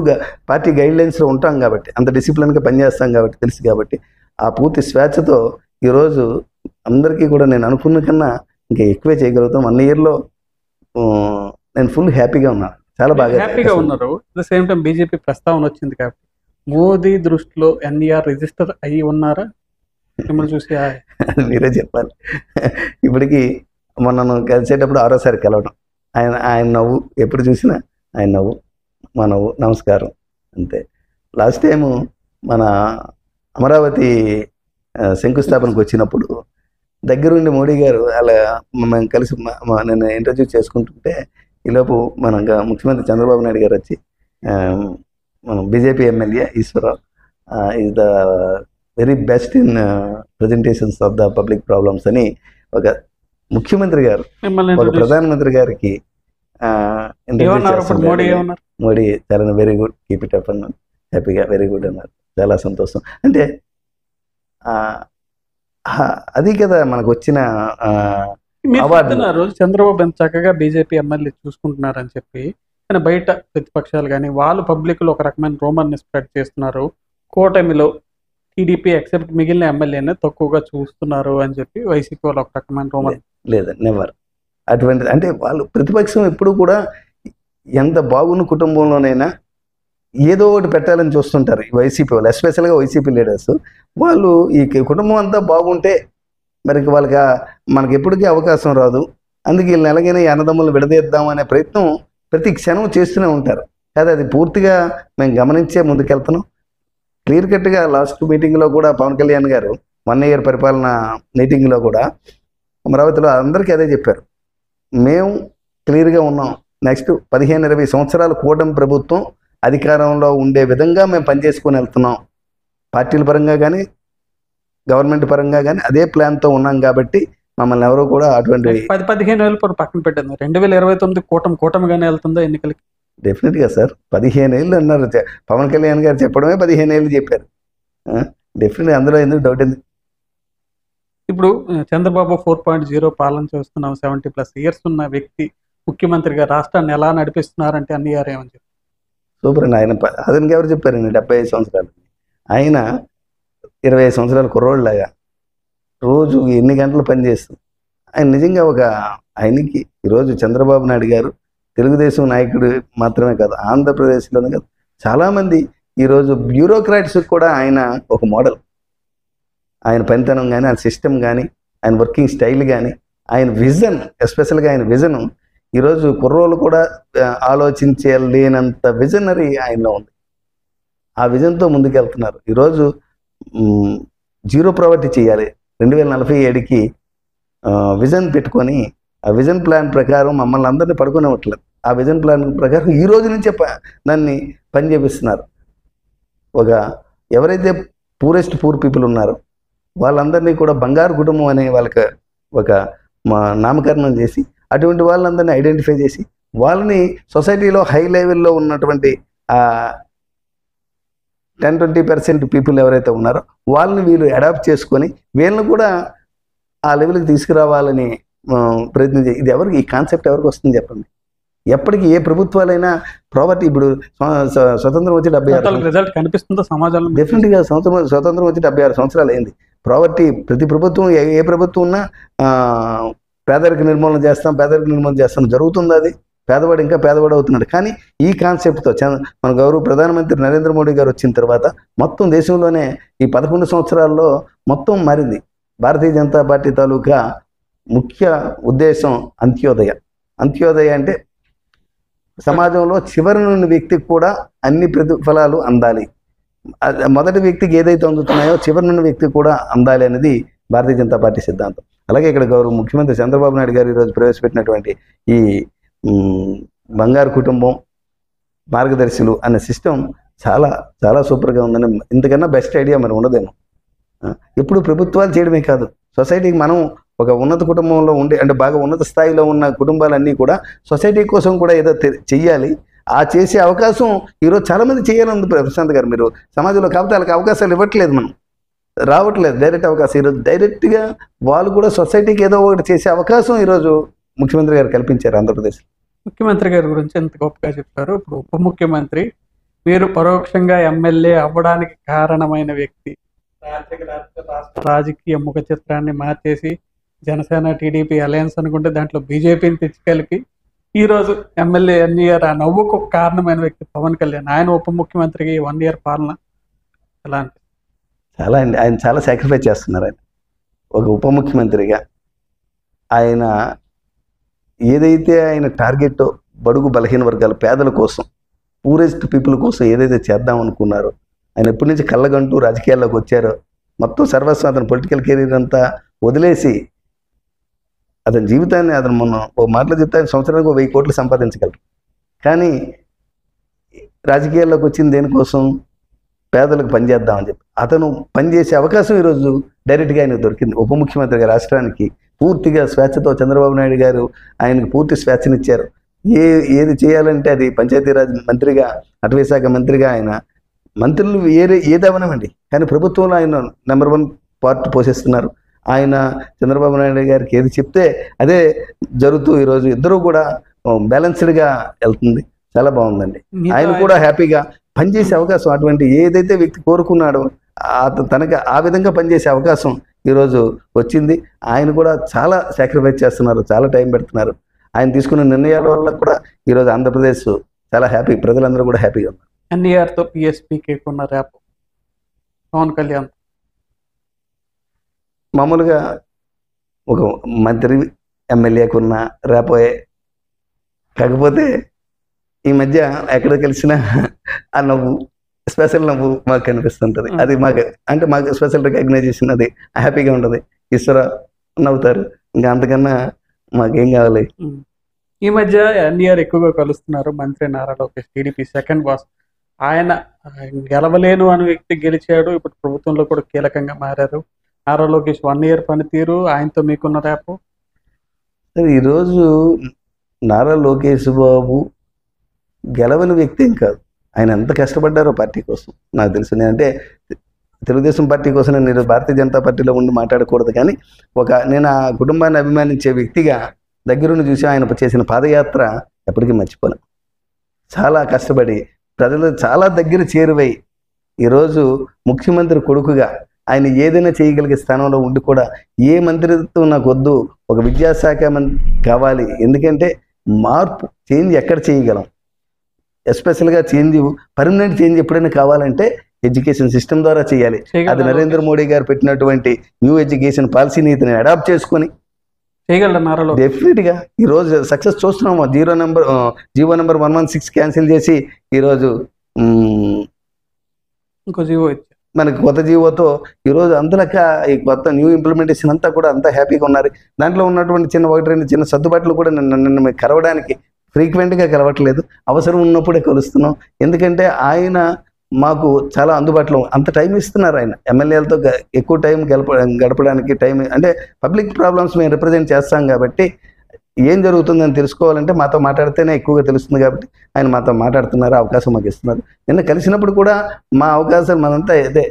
పార్టీ గైడ్లైన్స్లో ఉంటాం కాబట్టి, అంత డిసిప్లిన్గా పనిచేస్తాం కాబట్టి తెలుసు కాబట్టి, ఆ పూర్తి స్వేచ్ఛతో ఈరోజు అందరికీ కూడా నేను అనుకున్న కన్నా ఇంకా ఎక్కువే చేయగలుగుతాం. 1 ఇయర్లో నేను ఫుల్ హ్యాపీగా ఉన్నాను, చాలా బాగా హ్యాపీగా ఉన్నారు. At the same time BJP ప్రస్తావన వచ్చింది కాబట్టి మోదీ దృష్టిలో ఎన్ఈఆర్ రిజిస్టర్ అయ్యి ఉన్నారా? మిమ్మల్ని చూసి మీరే చెప్పాలి. ఇప్పటికీ మొన్న కలిసేటప్పుడు 6వసారి కలవడం, ఆయన నవ్వు ఎప్పుడు చూసినా ఆయన నవ్వు, మా నవ్వు, నమస్కారం అంతే. లాస్ట్ టైము మన అమరావతి శంకుస్థాపనకు వచ్చినప్పుడు దగ్గరుండి మోడీ గారు అలా మేము కలిసి నేను ఇంటర్వ్యూ చేసుకుంటుంటే ఈలోపు మన ముఖ్యమంత్రి చంద్రబాబు నాయుడు గారు వచ్చి మనం BJP MLA Eswararao is the very best in presentations of the public problems అని ఒక ముఖ్యమంత్రి గారు ఒక ప్రధానమంత్రి గారికి మోడీ చాలా very good, keep it up అన్నాను, హ్యాపీగా వెరీ గుడ్ అన్నారు, చాలా సంతోషం. అంటే అది కదా మనకు వచ్చిన అవార్డు. చంద్రబాబు ఎంత చక్కగా బీజేపీ ఎమ్మెల్యే చూసుకుంటున్నారని చెప్పి కానీ బయట ప్రతిపక్షాలు కానీ వాళ్ళు పబ్లిక్లో ఒక రకమైన రూమర్ని స్ప్రెడ్ చేస్తున్నారు. కూటమిలో టీడీపీ ఎక్సెప్ట్ మిగిలిన ఎమ్మెల్యేనే తక్కువగా చూస్తున్నారు అని చెప్పి వైసీపీ వాళ్ళు ఒక రకమైన రూమర్. లేదా నెవర్ అటువంటిది. అంటే వాళ్ళు ప్రతిపక్షం ఎప్పుడు కూడా ఎంత బాగున్న కుటుంబంలోనైనా ఏదో ఒకటి పెట్టాలని చూస్తుంటారు ఈ వైసీపీ వాళ్ళు, ఎస్పెషల్గా వైసీపీ లీడర్స్. వాళ్ళు ఈ కుటుంబం అంతా బాగుంటే మరి మనకి ఎప్పటికీ అవకాశం రాదు. అందుకే వీళ్ళని ఎలాగైనా ఈ అన్నదమ్ములు విడదీద్దాం అనే ప్రయత్నం ప్రతి క్షణం చేస్తూనే ఉంటారు. కాదు, అది పూర్తిగా మేము గమనించే ముందుకెళ్తున్నాం. క్లియర్ కట్గా లాస్ట్ మీటింగ్లో కూడా పవన్ కళ్యాణ్ గారు 1 year పరిపాలన మీటింగ్లో కూడా అమరావతిలో అందరికీ అదే చెప్పారు. మేము క్లియర్గా ఉన్నాం. నెక్స్ట్ 15-20 సంవత్సరాలు కూటమి ప్రభుత్వం అధికారంలో ఉండే విధంగా మేము పనిచేసుకొని వెళ్తున్నాం. పార్టీల పరంగా కానీ గవర్నమెంట్ పరంగా కానీ అదే ప్లాన్తో ఉన్నాం. కాబట్టి మమ్మల్ని ఎవరు కూడా అటువంటి 10-15 ఏళ్ళు పక్కన పెట్టింది. 2029 కూటమిగానే వెళ్తుందో ఎన్నికలకి? డెఫినెట్గా సార్. 15 ఏళ్ళు అన్నారు పవన్ కళ్యాణ్ గారు, చెప్పడమే 15 ఏళ్ళు చెప్పారు. డెఫినెట్గా అందులో ఎందుకు డౌట్ ఎందుకు? ఇప్పుడు చంద్రబాబు 4.0 పాలన చేస్తున్నాం, 70+ years ఉన్న వ్యక్తి ముఖ్యమంత్రిగా రాష్ట్రాన్ని ఎలా నడిపిస్తున్నారంటే అన్ని ఏమని చెప్పి సూపర్ అండి. ఆయన అతనికి ఎవరు చెప్పారండి 75 సంవత్సరాలు? ఆయన 25 సంవత్సరాల కుర్రోళ్ళలాగా రోజు ఎన్ని గంటలు పనిచేస్తుంది. ఆయన నిజంగా ఆయనకి ఈరోజు చంద్రబాబు నాయుడు గారు తెలుగుదేశం నాయకుడు మాత్రమే కాదు, ఆంధ్రప్రదేశ్లోనే కాదు, చాలామంది ఈరోజు బ్యూరోక్రాట్స్కి కూడా ఆయన ఒక మోడల్. ఆయన పనితనం కానీ, ఆయన సిస్టమ్ కానీ, ఆయన వర్కింగ్ స్టైల్ కానీ, ఆయన విజన్, ఎస్పెషల్గా ఆయన విజన్ ఈరోజు కుర్రోళ్ళు కూడా ఆలోచించలేనంత విజనరీ ఆయనలో ఉంది. ఆ విజన్తో ముందుకెళ్తున్నారు. ఈరోజు 0 poverty చేయాలి 2047కి విజన్ పెట్టుకొని ఆ విజన్ ప్లాన్ ప్రకారం మమ్మల్ని అందరినీ పడుకునేవట్లేదు. ఆ విజన్ ప్లాన్ ప్రకారం ఈ రోజు నుంచే దాన్ని పని చేపిస్తున్నారు. ఎవరైతే పూర్ పీపుల్ ఉన్నారో వాళ్ళందరినీ కూడా బంగారు కుటుంబం అనే వాళ్ళకి నామకరణం చేసి అటువంటి వాళ్ళందరినీ ఐడెంటిఫై చేసి వాళ్ళని సొసైటీలో హై లెవెల్లో ఉన్నటువంటి 10-20% పీపుల్ ఎవరైతే ఉన్నారో వాళ్ళని వీళ్ళు అడాప్ట్ చేసుకొని వీళ్ళని కూడా ఆ లెవెల్కి తీసుకురావాలని ప్రయత్నం చేసి ఇది ఈ కాన్సెప్ట్ ఎవరికి వస్తుంది చెప్పండి? ఎప్పటికీ ఏ ప్రభుత్వాలైనా ప్రాపర్టీ ఇప్పుడు స్వతంత్రం వచ్చి 76 రిజల్ట్ కనిపిస్తుందో సమాజంలో. డెఫినెట్గా స్వతంత్రం వచ్చి 76 సంవత్సరాలు అయింది. ప్రాపర్టీ ప్రతి ప్రభుత్వం ఏ ప్రభుత్వం ఉన్నా పేదరిక నిర్మూలన చేస్తాం జరుగుతుంది. అది పేదవాడు ఇంకా పేదవాడు అవుతున్నాడు. కానీ ఈ కాన్సెప్ట్తో మన గౌరవ ప్రధానమంత్రి నరేంద్ర మోడీ గారు వచ్చిన తర్వాత మొత్తం దేశంలోనే ఈ 11 సంవత్సరాల్లో మొత్తం మారింది. భారతీయ జనతా పార్టీ తాలూకా ముఖ్య ఉద్దేశం అంత్యోదయ అంటే సమాజంలో చివరి నుండి వ్యక్తికి కూడా అన్ని ప్రతిఫలాలు అందాలి. మొదటి వ్యక్తికి ఏదైతే అందుతున్నాయో చివరి నుండి వ్యక్తికి కూడా అందాలి అనేది భారతీయ జనతా పార్టీ సిద్ధాంతం. అలాగే ఇక్కడ గౌరవ ముఖ్యమంత్రి చంద్రబాబు నాయుడు గారు ఈరోజు ప్రవేశపెట్టినటువంటి ఈ బంగారు కుటుంబం మార్గదర్శులు అనే సిస్టమ్ చాలా చాలా సూపర్గా ఉందని, ఇంతకన్నా బెస్ట్ ఐడియా మరి ఉండదేమో. ఎప్పుడు ప్రభుత్వాలు చేయడమే కాదు, సొసైటీకి మనం ఒక ఉన్నత కుటుంబంలో ఉండే అంటే బాగా ఉన్నత స్థాయిలో ఉన్న కుటుంబాలన్నీ కూడా సొసైటీ కోసం కూడా ఏదో చెయ్యాలి. ఆ చేసే అవకాశం ఈరోజు చాలామంది చేయాలని ప్రశాంత్ గారు. మీరు సమాజంలో కాబట్టి వాళ్ళకి అవకాశాలు ఇవ్వట్లేదు, మనం రావట్లేదు డైరెక్ట్ అవకాశం. ఈరోజు డైరెక్ట్గా వాళ్ళు కూడా సొసైటీకి ఏదో ఒకటి చేసే అవకాశం ఈరోజు ముఖ్యమంత్రి గారు కల్పించారు ఆంధ్రప్రదేశ్. ముఖ్యమంత్రి గారి గురించి ఎంత గొప్పగా చెప్పారు. ఇప్పుడు ఉప ముఖ్యమంత్రి, మీరు పరోక్షంగా ఎమ్మెల్యే అవ్వడానికి కారణమైన వ్యక్తి, రాష్ట్ర రాజకీయ ముఖ చిత్రాన్ని మార్చేసి జనసేన టీడీపీ అలయన్స్ అనుకుంటే దాంట్లో బీజేపీని తెచ్చుకెళ్ళి ఈరోజు ఎమ్మెల్యే ఎన్నియర్ ఆ నవ్వుకు కారణమైన వ్యక్తి పవన్ కళ్యాణ్. ఆయన ఉప ముఖ్యమంత్రికి 1 year పాలన ఎలా అంటే చాలా అండి. ఆయన చాలా సాక్రిఫైస్ చేస్తున్నారు. ఆయన ఒక ఉప ముఖ్యమంత్రిగా ఆయన ఏదైతే ఆయన టార్గెట్ బడుగు బలహీన వర్గాల పేదల కోసం, పూరెస్ట్ పీపుల్ కోసం ఏదైతే చేద్దాం అనుకున్నారో, ఆయన ఎప్పటి నుంచి కళ్ళగంటూ రాజకీయాల్లోకి వచ్చారో మొత్తం సర్వస్వం అతను పొలిటికల్ కెరీర్ అంతా వదిలేసి అతని జీవితాన్ని మొన్న ఒక మాటలో చెప్తే ఆయన సంవత్సరానికి 1000 కోట్లు సంపాదించగలరు. కానీ రాజకీయాల్లోకి వచ్చింది దేనికోసం? పేదలకు పనిచేద్దామని చెప్పి. అతను పనిచేసే అవకాశం ఈరోజు డైరెక్ట్గా ఆయనకు దొరికింది. ఉప ముఖ్యమంత్రిగా రాష్ట్రానికి పూర్తిగా స్వేచ్ఛతో చంద్రబాబు నాయుడు గారు ఆయనకు పూర్తి స్వేచ్ఛనిచ్చారు. ఏది చేయాలంటే అది పంచాయతీరాజ్ మంత్రిగా, అటవీ శాఖ మంత్రిగా ఆయన మంత్రులు ఏదవనమండి, కానీ ప్రభుత్వంలో ఆయన నెంబర్ 1 పార్ట్ పోషిస్తున్నారు. ఆయన చంద్రబాబు నాయుడు గారికి ఏది చెప్తే అదే జరుగుతూ ఈరోజు ఇద్దరూ కూడా బ్యాలెన్స్డ్గా వెళ్తుంది. చాలా బాగుందండి. మీతో ఆయన కూడా హ్యాపీగా పనిచేసే అవకాశం, అటువంటి ఏదైతే వ్యక్తి కోరుకున్నాడో తనకి ఆ విధంగా పనిచేసే అవకాశం ఈరోజు వచ్చింది. ఆయన కూడా చాలా సాక్రిఫైస్ చేస్తున్నారు, చాలా టైం పెడుతున్నారు. ఆయన తీసుకున్న నిర్ణయాల వల్ల కూడా ఈరోజు ఆంధ్రప్రదేశ్ చాలా హ్యాపీ, ప్రజలందరూ కూడా హ్యాపీగా ఉన్నారు. ఎన్టీఆర్తో పిఎస్పీకి ఉన్న ర్యాప్ పవన్ కళ్యాణ్ మామూలుగా ఒక మంత్రి ఎమ్మెల్యేకు ఉన్న ర్యాపోయే, కాకపోతే ఈ మధ్య ఎక్కడ కలిసినా ఆ నవ్వు, స్పెషల్ నవ్వు మాకు కనిపిస్తుంటుంది. అది మాకు అంటే మాకు స్పెషల్ రికగ్నైజేషన్, అది హ్యాపీగా ఉంటుంది. ఈశ్వర నవ్వుతారు, ఇంకా అంతకన్నా మాకేం కావాలి. ఈ మధ్య ఎన్టీఆర్ ఎక్కువగా కలుస్తున్నారు మంత్రి Nara Lokesh, TDP second boss. ఆయన గెలవలేను అనే వ్యక్తి గెలిచాడు, ఇప్పుడు ప్రభుత్వంలో కూడా కీలకంగా మారారు. నారా లోకేష్ 1 year పనితీరు, ఆయనతో మీకున్న ర్యాపు. ఈరోజు నారా లోకేష్ బాబు గెలవని వ్యక్తి ఏం కాదు. ఆయన ఎంత కష్టపడ్డారో పార్టీ కోసం నాకు తెలుసు. నేనంటే తెలుగుదేశం పార్టీ కోసం నేను భారతీయ జనతా పార్టీలో ఉండి మాట్లాడకూడదు, కానీ నేను ఆ కుటుంబాన్ని అభిమానించే వ్యక్తిగా దగ్గరుండి చూసి ఆయన చేసిన పాదయాత్ర ఎప్పటికీ మర్చిపోను. చాలా కష్టపడి ప్రజలు చాలా దగ్గర చేరువై ఈరోజు ముఖ్యమంత్రి కొడుకుగా ఆయన ఏదైనా చేయగలిగే స్థానంలో ఉండి కూడా ఏ మంత్రిత్వం నాకు వద్దు, ఒక విద్యాశాఖ మంత్రి కావాలి. ఎందుకంటే మార్పు, చేంజ్ ఎక్కడ చేయగలం, ఎస్పెషల్గా చేంజ్, పర్మనెంట్ చేంజ్ ఎప్పుడైనా కావాలంటే ఎడ్యుకేషన్ సిస్టమ్ ద్వారా చేయాలి. అది నరేంద్ర మోడీ గారు పెట్టినటువంటి న్యూ ఎడ్యుకేషన్ పాలసీ నీతిని అడాప్ట్ చేసుకొని చేయగలరు. డెఫినెట్గా ఈరోజు సక్సెస్ చూస్తున్నాము. జీవో నెంబర్ 116 క్యాన్సిల్ చేసి ఈరోజు ఇంకో జీవో మనకి కొత్త జీవోతో ఈరోజు అంతలక ఈ కొత్త న్యూ ఇంప్లిమెంటేషన్ అంతా కూడా అంతా హ్యాపీగా ఉన్నారు. దాంట్లో ఉన్నటువంటి ఒకటి రెండు చిన్న సర్దుబాట్లు కూడా నన్ను కలవడానికి ఫ్రీక్వెంట్గా కలవట్లేదు, అవసరం ఉన్నప్పుడే కలుస్తున్నాం. ఎందుకంటే ఆయన మాకు చాలా అందుబాటులో అంత టైం ఇస్తున్నారు. ఆయన ఎమ్మెల్యేలతో ఎక్కువ టైం గడపడానికి టైం, అంటే పబ్లిక్ ప్రాబ్లమ్స్ మేము రిప్రజెంట్ చేస్తాం కాబట్టి ఏం జరుగుతుందని తెలుసుకోవాలంటే మాతో మాట్లాడితేనే ఎక్కువగా తెలుస్తుంది. కాబట్టి ఆయన మాతో మాట్లాడుతున్నారు, అవకాశం మాకు ఇస్తున్నారు. నిన్న కలిసినప్పుడు కూడా మా అవకాశాలు మనంతా అదే,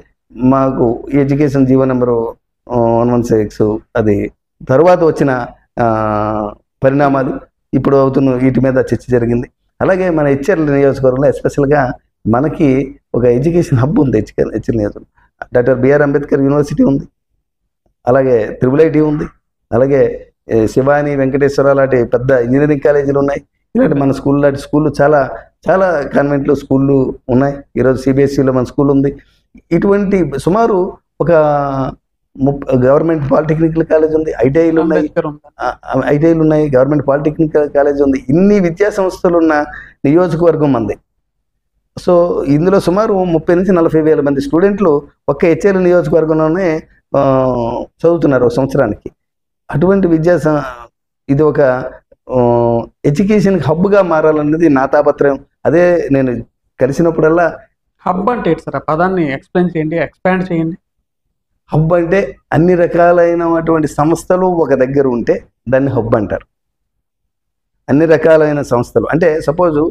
మాకు ఎడ్యుకేషన్ జీవో నెంబరు 116 అది తర్వాత వచ్చిన పరిణామాలు ఇప్పుడు అవుతున్న వీటి మీద చర్చ జరిగింది. అలాగే మన హెచ్ఆర్ఎల్ నియోజకవర్గంలో ఎస్పెషల్గా మనకి ఒక ఎడ్యుకేషన్ హబ్ ఉంది. హెచ్ఆర్ఎల్ నియోజకవర్గం డాక్టర్ బిఆర్ అంబేద్కర్ యూనివర్సిటీ ఉంది, అలాగే IIIT ఉంది, అలాగే శివాని వెంకటేశ్వర లాంటి పెద్ద ఇంజనీరింగ్ కాలేజీలు ఉన్నాయి. ఇలాంటి మన స్కూల్ లాంటి స్కూళ్ళు చాలా చాలా కాన్వెంట్లు స్కూళ్ళు ఉన్నాయి. ఈరోజు సిబిఎస్ఈలో మన స్కూల్ ఉంది. ఇటువంటి సుమారు ఒక గవర్నమెంట్ పాలిటెక్నికల్ కాలేజ్ ఉంది, ఐటీఐలు ఉన్నాయి, గవర్నమెంట్ పాలిటెక్నికల్ కాలేజ్ ఉంది. ఇన్ని విద్యా సంస్థలు ఉన్న నియోజకవర్గం మంది. సో ఇందులో సుమారు 30 నుంచి 40 వేల మంది స్టూడెంట్లు ఒక్క హెచ్ఆర్ఎల్ నియోజకవర్గంలోనే చదువుతున్నారు ఒక సంవత్సరానికి. అటువంటి ఇది ఒక ఎడ్యుకేషన్ హబ్గా మారాలన్నది నా తాపత్రయం. అదే నేను కలిసినప్పుడల్లా హబ్ అంటే ఏంటి సార్, ఆ పదాన్ని ఎక్స్ప్లెయిన్ చేయండి, ఎక్స్పాండ్ చేయండి. హబ్ అంటే అన్ని రకాలైనటువంటి సంస్థలు ఒక దగ్గర ఉంటే దాన్ని హబ్ అంటారు. అన్ని రకాలైన సంస్థలు అంటే సపోజు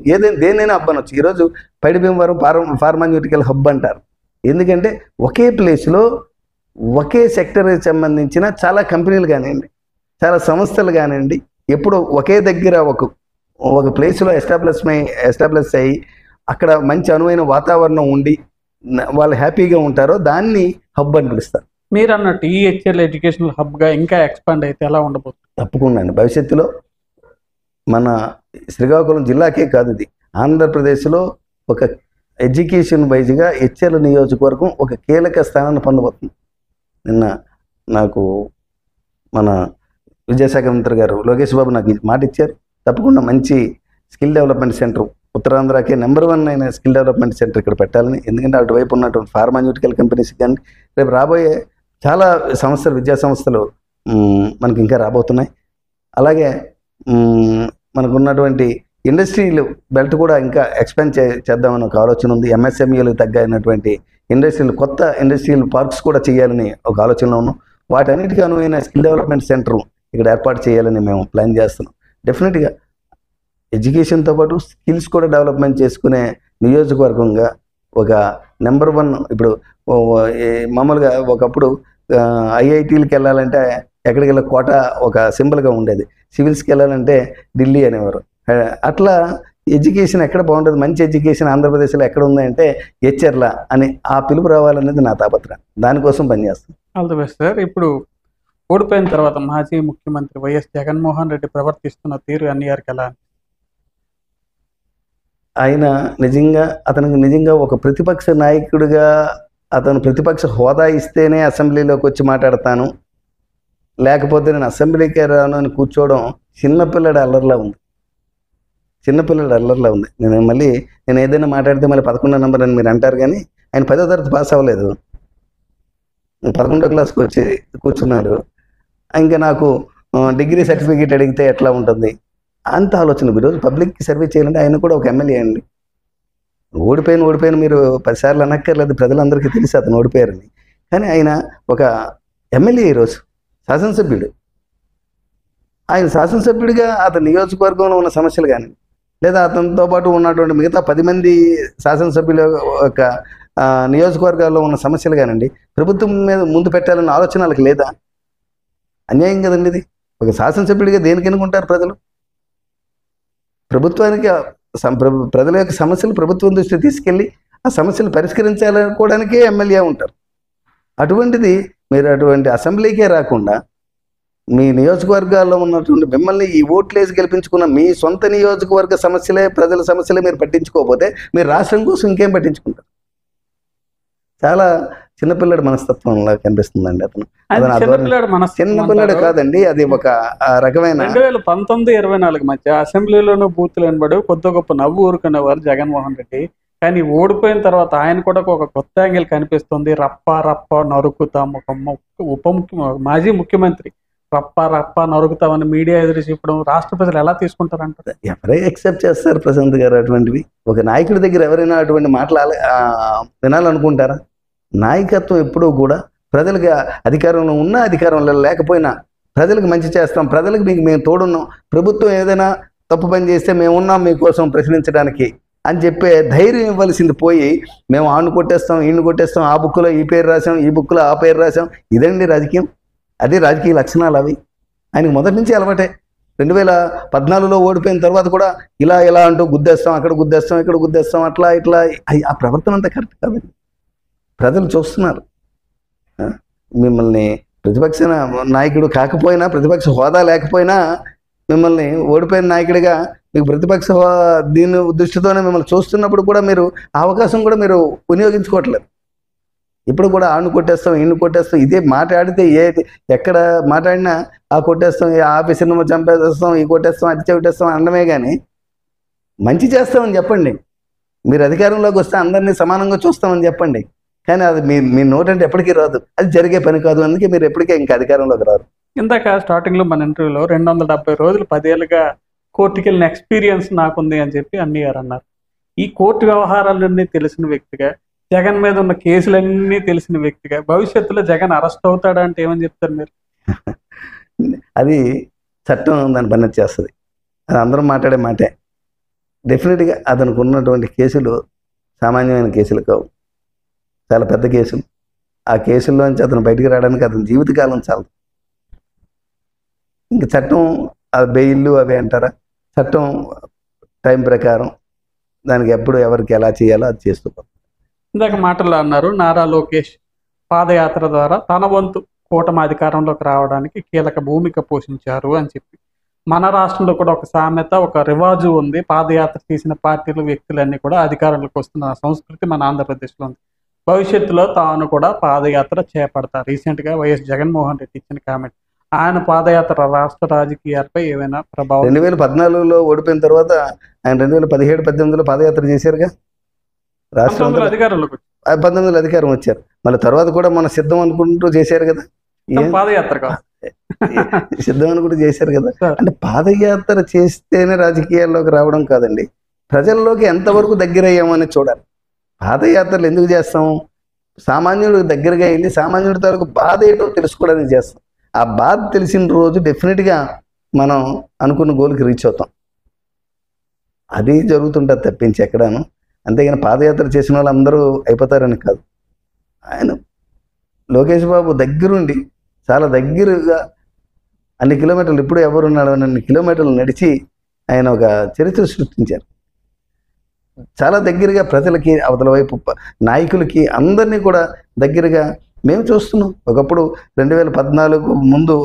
దేనైనా హబ్ అనొచ్చు. ఈరోజు పైడిభీమవరం ఫార్మాన్యూటికల్ హబ్ అంటారు. ఎందుకంటే ఒకే ప్లేస్లో ఒకే సెక్టర్కి సంబంధించిన చాలా కంపెనీలు కానివ్వండి, చాలా సంస్థలు కానివ్వండి, ఎప్పుడు ఒకే దగ్గర ఒక ప్లేస్లో ఎస్టాబ్లిష్ అయ్యి అక్కడ మంచి అనువైన వాతావరణం ఉండి వాళ్ళు హ్యాపీగా ఉంటారో దాన్ని హబ్ అని పిలుస్తారు. మీరు అన్నట్టు ఈ హెచ్ఆర్ఎల్ ఎడ్యుకేషనల్ హబ్గా ఇంకా ఎక్స్పాండ్ అయితే ఎలా ఉండబోతుంది? తప్పకుండా అండి. భవిష్యత్తులో మన శ్రీకాకుళం జిల్లాకే కాదు, ఇది ఆంధ్రప్రదేశ్లో ఒక ఎడ్యుకేషన్ వైజ్గా హెచ్ఆర్ఎల్ నియోజకవర్గం ఒక కీలక స్థానాన్ని పొందబోతుంది. నిన్న నాకు మన విద్యాశాఖ మంత్రి గారు లోకేష్ బాబు నాకు మాట ఇచ్చారు, తప్పకుండా మంచి స్కిల్ డెవలప్మెంట్ సెంటర్, ఉత్తరాంధ్రకే నెంబర్ 1 అయిన స్కిల్ డెవలప్మెంట్ సెంటర్ ఇక్కడ పెట్టాలని. ఎందుకంటే అటువైపు ఉన్నటువంటి ఫార్మాన్యూటికల్ కంపెనీస్ కానీ రేపు రాబోయే చాలా సంస్థలు, విద్యా సంస్థలు మనకి ఇంకా రాబోతున్నాయి. అలాగే మనకు ఉన్నటువంటి ఇండస్ట్రియల్ బెల్ట్ కూడా ఇంకా ఎక్స్పాండ్ చేద్దామని ఒక ఆలోచన ఉంది. ఎంఎస్ఎంఈలకు తగ్గైనటువంటి కొత్త ఇండస్ట్రియల్ పార్క్స్ కూడా చేయాలని ఒక ఆలోచనలో ఉన్నాం. వాటన్నిటికీ అనువైన స్కిల్ డెవలప్మెంట్ సెంటర్ ఇక్కడ ఏర్పాటు చేయాలని మేము ప్లాన్ చేస్తున్నాం. డెఫినెట్గా ఎడ్యుకేషన్తో పాటు స్కిల్స్ కూడా డెవలప్మెంట్ చేసుకునే నియోజకవర్గంగా ఒక నెంబర్ 1. ఇప్పుడు మామూలుగా ఒకప్పుడు ఐఐటీలకు వెళ్ళాలంటే ఎక్కడికి వెళ్ళి కోట ఒక సింబల్గా ఉండేది, సివిల్స్కి వెళ్ళాలంటే ఢిల్లీ అనేవారు. అట్లా ఎడ్యుకేషన్ ఎక్కడ బాగుంటుంది, మంచి ఎడ్యుకేషన్ ఆంధ్రప్రదేశ్లో ఎక్కడ ఉందంటే హెచ్ఆర్ల అని ఆ పిలుపు రావాలనేది నా తాపత్రయం. దానికోసం పనిచేస్తాం. All the best sir. ఇప్పుడు ఓడిపోయిన తర్వాత మాజీ ముఖ్యమంత్రి వైఎస్ జగన్మోహన్ రెడ్డి ప్రవర్తిస్తున్న తీరు అన్నియారికి ఎలా? ఆయన అతనికి నిజంగా ఒక ప్రతిపక్ష నాయకుడిగా అతను ప్రతిపక్ష హోదా ఇస్తేనే అసెంబ్లీలోకి వచ్చి మాట్లాడతాను, లేకపోతే నేను అసెంబ్లీకే రాను అని కూర్చోవడం చిన్నపిల్లడి అల్లరిలా ఉంది. నేను ఏదైనా మాట్లాడితే మళ్ళీ 11వ నెంబర్ అని మీరు అంటారు, కానీ ఆయన 10వ తరగతి పాస్ అవ్వలేదు, 11వ క్లాస్కి వచ్చి కూర్చున్నాడు. ఇంకా నాకు డిగ్రీ సర్టిఫికేట్ అడిగితే ఎట్లా ఉంటుంది అంత ఆలోచన. ఈరోజు పబ్లిక్కి సర్వీస్ చేయాలంటే ఆయన కూడా ఒక ఎమ్మెల్యే అండి. ఓడిపోయిన మీరు 10 సార్లు అనక్కర్లేదు, ప్రజలందరికీ తెలిసి అతను ఓడిపోయారని. కానీ ఆయన ఒక ఎమ్మెల్యే, ఈరోజు శాసనసభ్యుడు. ఆయన శాసనసభ్యుడిగా అతని నియోజకవర్గంలో ఉన్న సమస్యలు కానీ, లేదా అతనితో పాటు ఉన్నటువంటి మిగతా 10 మంది శాసనసభ్యుల యొక్క నియోజకవర్గాల్లో ఉన్న సమస్యలు కానివ్వండి, ప్రభుత్వం మీద ముందు పెట్టాలన్న ఆలోచన వాళ్ళకి లేదా? అన్యాయం కదండి ఇది. ఒక శాసనసభ్యుడిగా దేనికి ఎన్నుకుంటారు ప్రజలు? ప్రభుత్వానికి ప్రజల యొక్క సమస్యలు ప్రభుత్వం దృష్టికి తీసుకెళ్ళి ఆ సమస్యలు పరిష్కరించాలనుకోవడానికే ఎమ్మెల్యే ఉంటారు. అటువంటిది మీరు అటువంటి అసెంబ్లీకే రాకుండా మీ నియోజకవర్గాల్లో ఉన్నటువంటి మిమ్మల్ని ఈ ఓట్లేసి గెలిపించుకున్న మీ సొంత నియోజకవర్గ సమస్యలే, ప్రజల సమస్యలే మీరు పట్టించుకోకపోతే మీరు రాష్ట్రం కోసం ఇంకేం పట్టించుకుంటారు? చాలా చిన్నపిల్లడి మనస్తత్వంలా కనిపిస్తుందండి అతను. చిన్నపిల్లడు కాదండి, అది ఒక రకమైన 2019-24 మధ్య అసెంబ్లీలోనూ బూతులు అనబడి కొద్ది గొప్ప నవ్వు ఊరుకునేవారు జగన్మోహన్ రెడ్డి. కానీ ఓడిపోయిన తర్వాత ఆయన కూడా ఒక కొత్త యాంగిల్ కనిపిస్తుంది. రప్ప నరుకుతాం, ఒక మాజీ ముఖ్యమంత్రి రప్ప నరుకుతామని మీడియా ఎదురు చెప్పడం రాష్ట్ర ప్రజలు ఎలా తీసుకుంటారంటారు? ఎవరైనా యాక్సెప్ట్ చేస్తారు ప్రశాంత్ గారు అటువంటివి? ఒక నాయకుడి దగ్గర ఎవరైనా అటువంటి మాటలు వినాలనుకుంటారా? నాయకత్వం ఎప్పుడూ కూడా ప్రజలకు అధికారంలో ఉన్నా అధికారంలో లేకపోయినా ప్రజలకు మంచి చేస్తాం, ప్రజలకు మేము తోడున్నాం, ప్రభుత్వం ఏదైనా తప్పు పని చేస్తే మేము ఉన్నాం మీకోసం ప్రశ్నించడానికి అని చెప్పే ధైర్యం ఇవ్వాల్సింది పోయి మేము ఆడిని కొట్టేస్తాం, ఈయన్ని కొట్టేస్తాం, ఆ బుక్లో ఈ పేరు రాసాం, ఈ బుక్లో ఆ పేరు రాసాం, ఇదండి రాజకీయం. అదే రాజకీయ లక్షణాలు అవి. ఆయనకు మొదటి నుంచి అలవాటే. 2014లో ఓడిపోయిన తర్వాత కూడా ఇలా అంటూ గుద్దేస్తాం, అక్కడ గుద్దేస్తాం, ఇక్కడ గుద్దేస్తాం, అట్లా ఇట్లా. ఆ ప్రవర్తన అంతా కరెక్ట్ కాదండి. ప్రజలు చూస్తున్నారు. మిమ్మల్ని ప్రతిపక్ష నాయకుడు కాకపోయినా, ప్రతిపక్ష హోదా లేకపోయినా మిమ్మల్ని ఓడిపోయిన నాయకుడిగా మీకు ప్రతిపక్ష దీని దృష్టితోనే మిమ్మల్ని చూస్తున్నప్పుడు కూడా మీరు ఆ అవకాశం కూడా మీరు వినియోగించుకోవట్లేదు. ఇప్పుడు కూడా ఆడిని కొట్టేస్తాం, ఈయన్ని కొట్టేస్తాం, ఇదే మాట్లాడితే ఎక్కడ మాట్లాడినా ఆ కొట్టేస్తాం, ఈ ఆఫీసర్ని చంపేస్తాం, ఈ కొట్టేస్తాం, అది చెవిటేస్తాం అనడమే. కానీ మంచి చేస్తామని చెప్పండి. మీరు అధికారంలోకి వస్తే అందరినీ సమానంగా చూస్తామని చెప్పండి. కానీ అది మీ నోటంటే ఎప్పటికీ రాదు, అది జరిగే పని కాదు. అందుకే మీరు ఎప్పటికీ ఇంకా అధికారంలోకి రారు. ఇందాక స్టార్టింగ్లో మన ఇంటర్వ్యూలో 270 రోజులు 10 ఏళ్ళుగా కోర్టుకి వెళ్ళిన ఎక్స్పీరియన్స్ నాకుంది అని చెప్పి అన్నయ్యారు అన్నారు. ఈ కోర్టు వ్యవహారాలన్నీ తెలిసిన వ్యక్తిగా, జగన్ మీద ఉన్న కేసులన్నీ తెలిసిన వ్యక్తిగా భవిష్యత్తులో జగన్ అరెస్ట్ అవుతాడంటే ఏమని చెప్తారు మీరు? అది చట్టం దాని పని చేస్తుంది. అది అందరం మాట్లాడే మాటే. డెఫినెట్గా అతనికి ఉన్నటువంటి కేసులు సామాన్యమైన కేసులు కావు, చాలా పెద్ద కేసులు. ఆ కేసుల్లోంచి అతను బయటికి రావడానికి అతని జీవితకాలం చాలదు. ఇంక చట్టం బెయిల్లు అవి అంటారా, చట్టం టైం ప్రకారం దానికి ఎప్పుడు ఎవరికి ఎలా చేయాలో అది చేస్తున్నాం. ఇందాక మాటల్లో అన్నారు, నారా లోకేష్ పాదయాత్ర ద్వారా తన వంతు కూటమి అధికారంలోకి రావడానికి కీలక భూమిక పోషించారు అని చెప్పి. మన రాష్ట్రంలో కూడా ఒక సామెత, ఒక రివాజు ఉంది. పాదయాత్ర తీసిన పార్టీలు, వ్యక్తులన్నీ కూడా అధికారంలోకి వస్తున్న సంస్కృతి మన ఆంధ్రప్రదేశ్లో ఉంది. భవిష్యత్తులో తాను కూడా పాదయాత్ర చేపడతారు. రీసెంట్గా వైఎస్ జగన్మోహన్ రెడ్డి ఇచ్చిన కామెంట్. ఆయన పాదయాత్ర రాష్ట్ర రాజకీయాలపై ఏమైనా ప్రభావం? 2014లో ఓడిపోయిన తర్వాత ఆయన 2017-18లో పాదయాత్ర చేశారుగా. రాష్ట్రంలో అధికారంలోకి 19లో అధికారం వచ్చారు. మళ్ళీ తర్వాత కూడా మన సిద్ధం అనుకుంటూ చేశారు కదా. పాదయాత్ర సిద్ధం అనుకుంటూ చేశారు కదా. అంటే పాదయాత్ర చేస్తేనే రాజకీయాల్లోకి రావడం కాదండి, ప్రజల్లోకి ఎంతవరకు దగ్గర అయ్యామని చూడాలి. పాదయాత్రలు ఎందుకు చేస్తాం? సామాన్యుడు దగ్గరగా వెళ్ళి సామాన్యుడి తాలూకు బాధ ఏంటో తెలుసుకోవడానికి చేస్తాం. ఆ బాధ తెలిసిన రోజు డెఫినెట్గా మనం అనుకున్న గోల్కి రీచ్ అవుతాం. అది జరుగుతుంటుంది తప్పించి ఎక్కడాను. అంతేగాని పాదయాత్ర చేసిన వాళ్ళు అందరూ అయిపోతారని కాదు. ఆయన లోకేష్ బాబు దగ్గరుండి చాలా దగ్గరగా అన్ని కిలోమీటర్లు, ఇప్పుడు ఎవరున్నాడు అన్ని కిలోమీటర్లు నడిచి ఆయన ఒక చరిత్ర సృష్టించారు. చాలా దగ్గరగా ప్రజలకి, అవతల వైపు నాయకులకి అందరినీ కూడా దగ్గరగా మేము చూస్తున్నాం. ఒకప్పుడు 2014 ముందు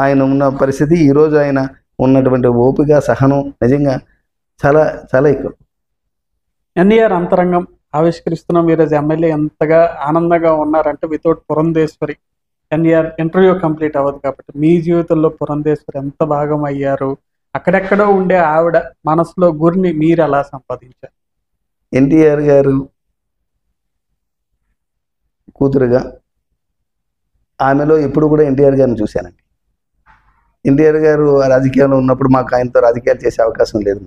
ఆయన ఉన్న పరిస్థితి, ఈరోజు ఆయన ఉన్నటువంటి ఓపిక, సహనం నిజంగా చాలా చాలా ఎక్కువ. ఎన్ఈఆర్ అంతరంగం ఆవిష్కరిస్తున్నాం. ఈరోజు ఎమ్మెల్యే ఎంతగా ఆనందంగా ఉన్నారంటే without Purandeswari NER interview complete అవ్వదు కాబట్టి మీ జీవితంలో పురంధేశ్వరి ఎంత భాగం అయ్యారు, అక్కడెక్కడో ఉండే ఆవిడ మనసులో గురిని మీరు ఎలా సంపాదించారు? ఎన్టీఆర్ గారు కూతురుగా ఆమెలో ఎప్పుడు కూడా ఎన్టీఆర్ గారిని చూశానండి. ఎన్టీఆర్ గారు ఆ రాజకీయాల్లో ఉన్నప్పుడు మాకు ఆయనతో రాజకీయాలు చేసే అవకాశం లేదు.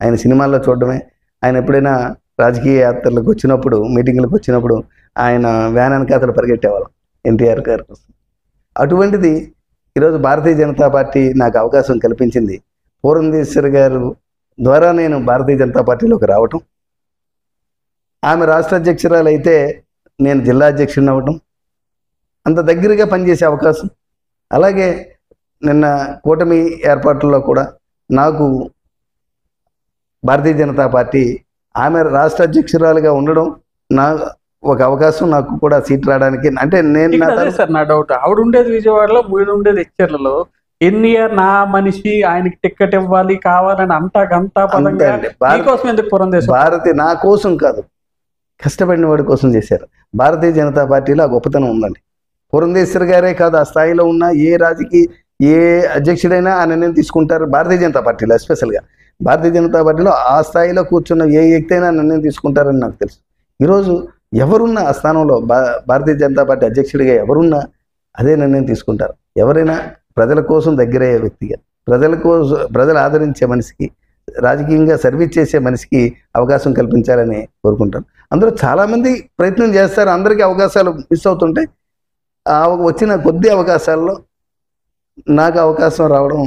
ఆయన సినిమాల్లో చూడడమే. ఆయన ఎప్పుడైనా రాజకీయ యాత్రలకు వచ్చినప్పుడు, మీటింగ్లకు వచ్చినప్పుడు ఆయన వ్యాన్ వెనకాతలు పరిగెట్టేవాళ్ళం ఎన్టీఆర్ గారి కోసం. అటువంటిది ఈరోజు భారతీయ జనతా పార్టీ నాకు అవకాశం కల్పించింది. పురంధేశ్వరి గారు ద్వారా నేను భారతీయ జనతా పార్టీలోకి రావటం, ఆమె రాష్ట్ర అధ్యక్షురాలు అయితే నేను జిల్లా అధ్యక్షుడిని అవ్వటం, అంత దగ్గరగా పనిచేసే అవకాశం. అలాగే నిన్న కూటమి ఏర్పాట్లలో కూడా నాకు భారతీయ జనతా పార్టీ ఆమె రాష్ట్ర అధ్యక్షురాలుగా ఉండడం నా ఒక అవకాశం, నాకు కూడా సీట్ రావడానికి. అంటే నేను సార్ నా డౌట్, ఆవిడ ఉండేది విజయవాడలో, మీరు ఉండేది ఎచ్చర్లలో. ఎన్ఈఆర్ నా మనిషి, ఆయనకి టికెట్ ఇవ్వాలి కావాలని అంతా పదంగా మీకోసం ఎందుకు పురంధేశ్వరి? భారతి నా కోసం కాదు, కష్టపడిన వాడి కోసం చేశారు. భారతీయ జనతా పార్టీలో ఆ గొప్పతనం ఉందండి. పురంధేశ్వరి గారే కాదు, ఆ స్థాయిలో ఉన్న ఏ అధ్యక్షుడైనా ఆ నిర్ణయం తీసుకుంటారు. భారతీయ జనతా పార్టీలో ఎస్పెషల్గా భారతీయ జనతా పార్టీలో ఆ స్థాయిలో కూర్చున్న ఏ వ్యక్తి అయినా నిర్ణయం తీసుకుంటారని నాకు తెలుసు. ఈరోజు ఎవరున్నా ఆ స్థానంలో భారతీయ జనతా పార్టీ అధ్యక్షుడిగా ఎవరున్నా అదే నిర్ణయం తీసుకుంటారు. ఎవరైనా ప్రజల కోసం దగ్గరయ్యే వ్యక్తిగా, ప్రజలు ఆదరించే మనిషికి, రాజకీయంగా సర్వీస్ చేసే మనిషికి అవకాశం కల్పించాలని కోరుకుంటాను. అందులో చాలామంది ప్రయత్నం చేస్తారు, అందరికీ అవకాశాలు మిస్ అవుతుంటాయి. వచ్చిన కొద్ది అవకాశాల్లో నాకు అవకాశం రావడం,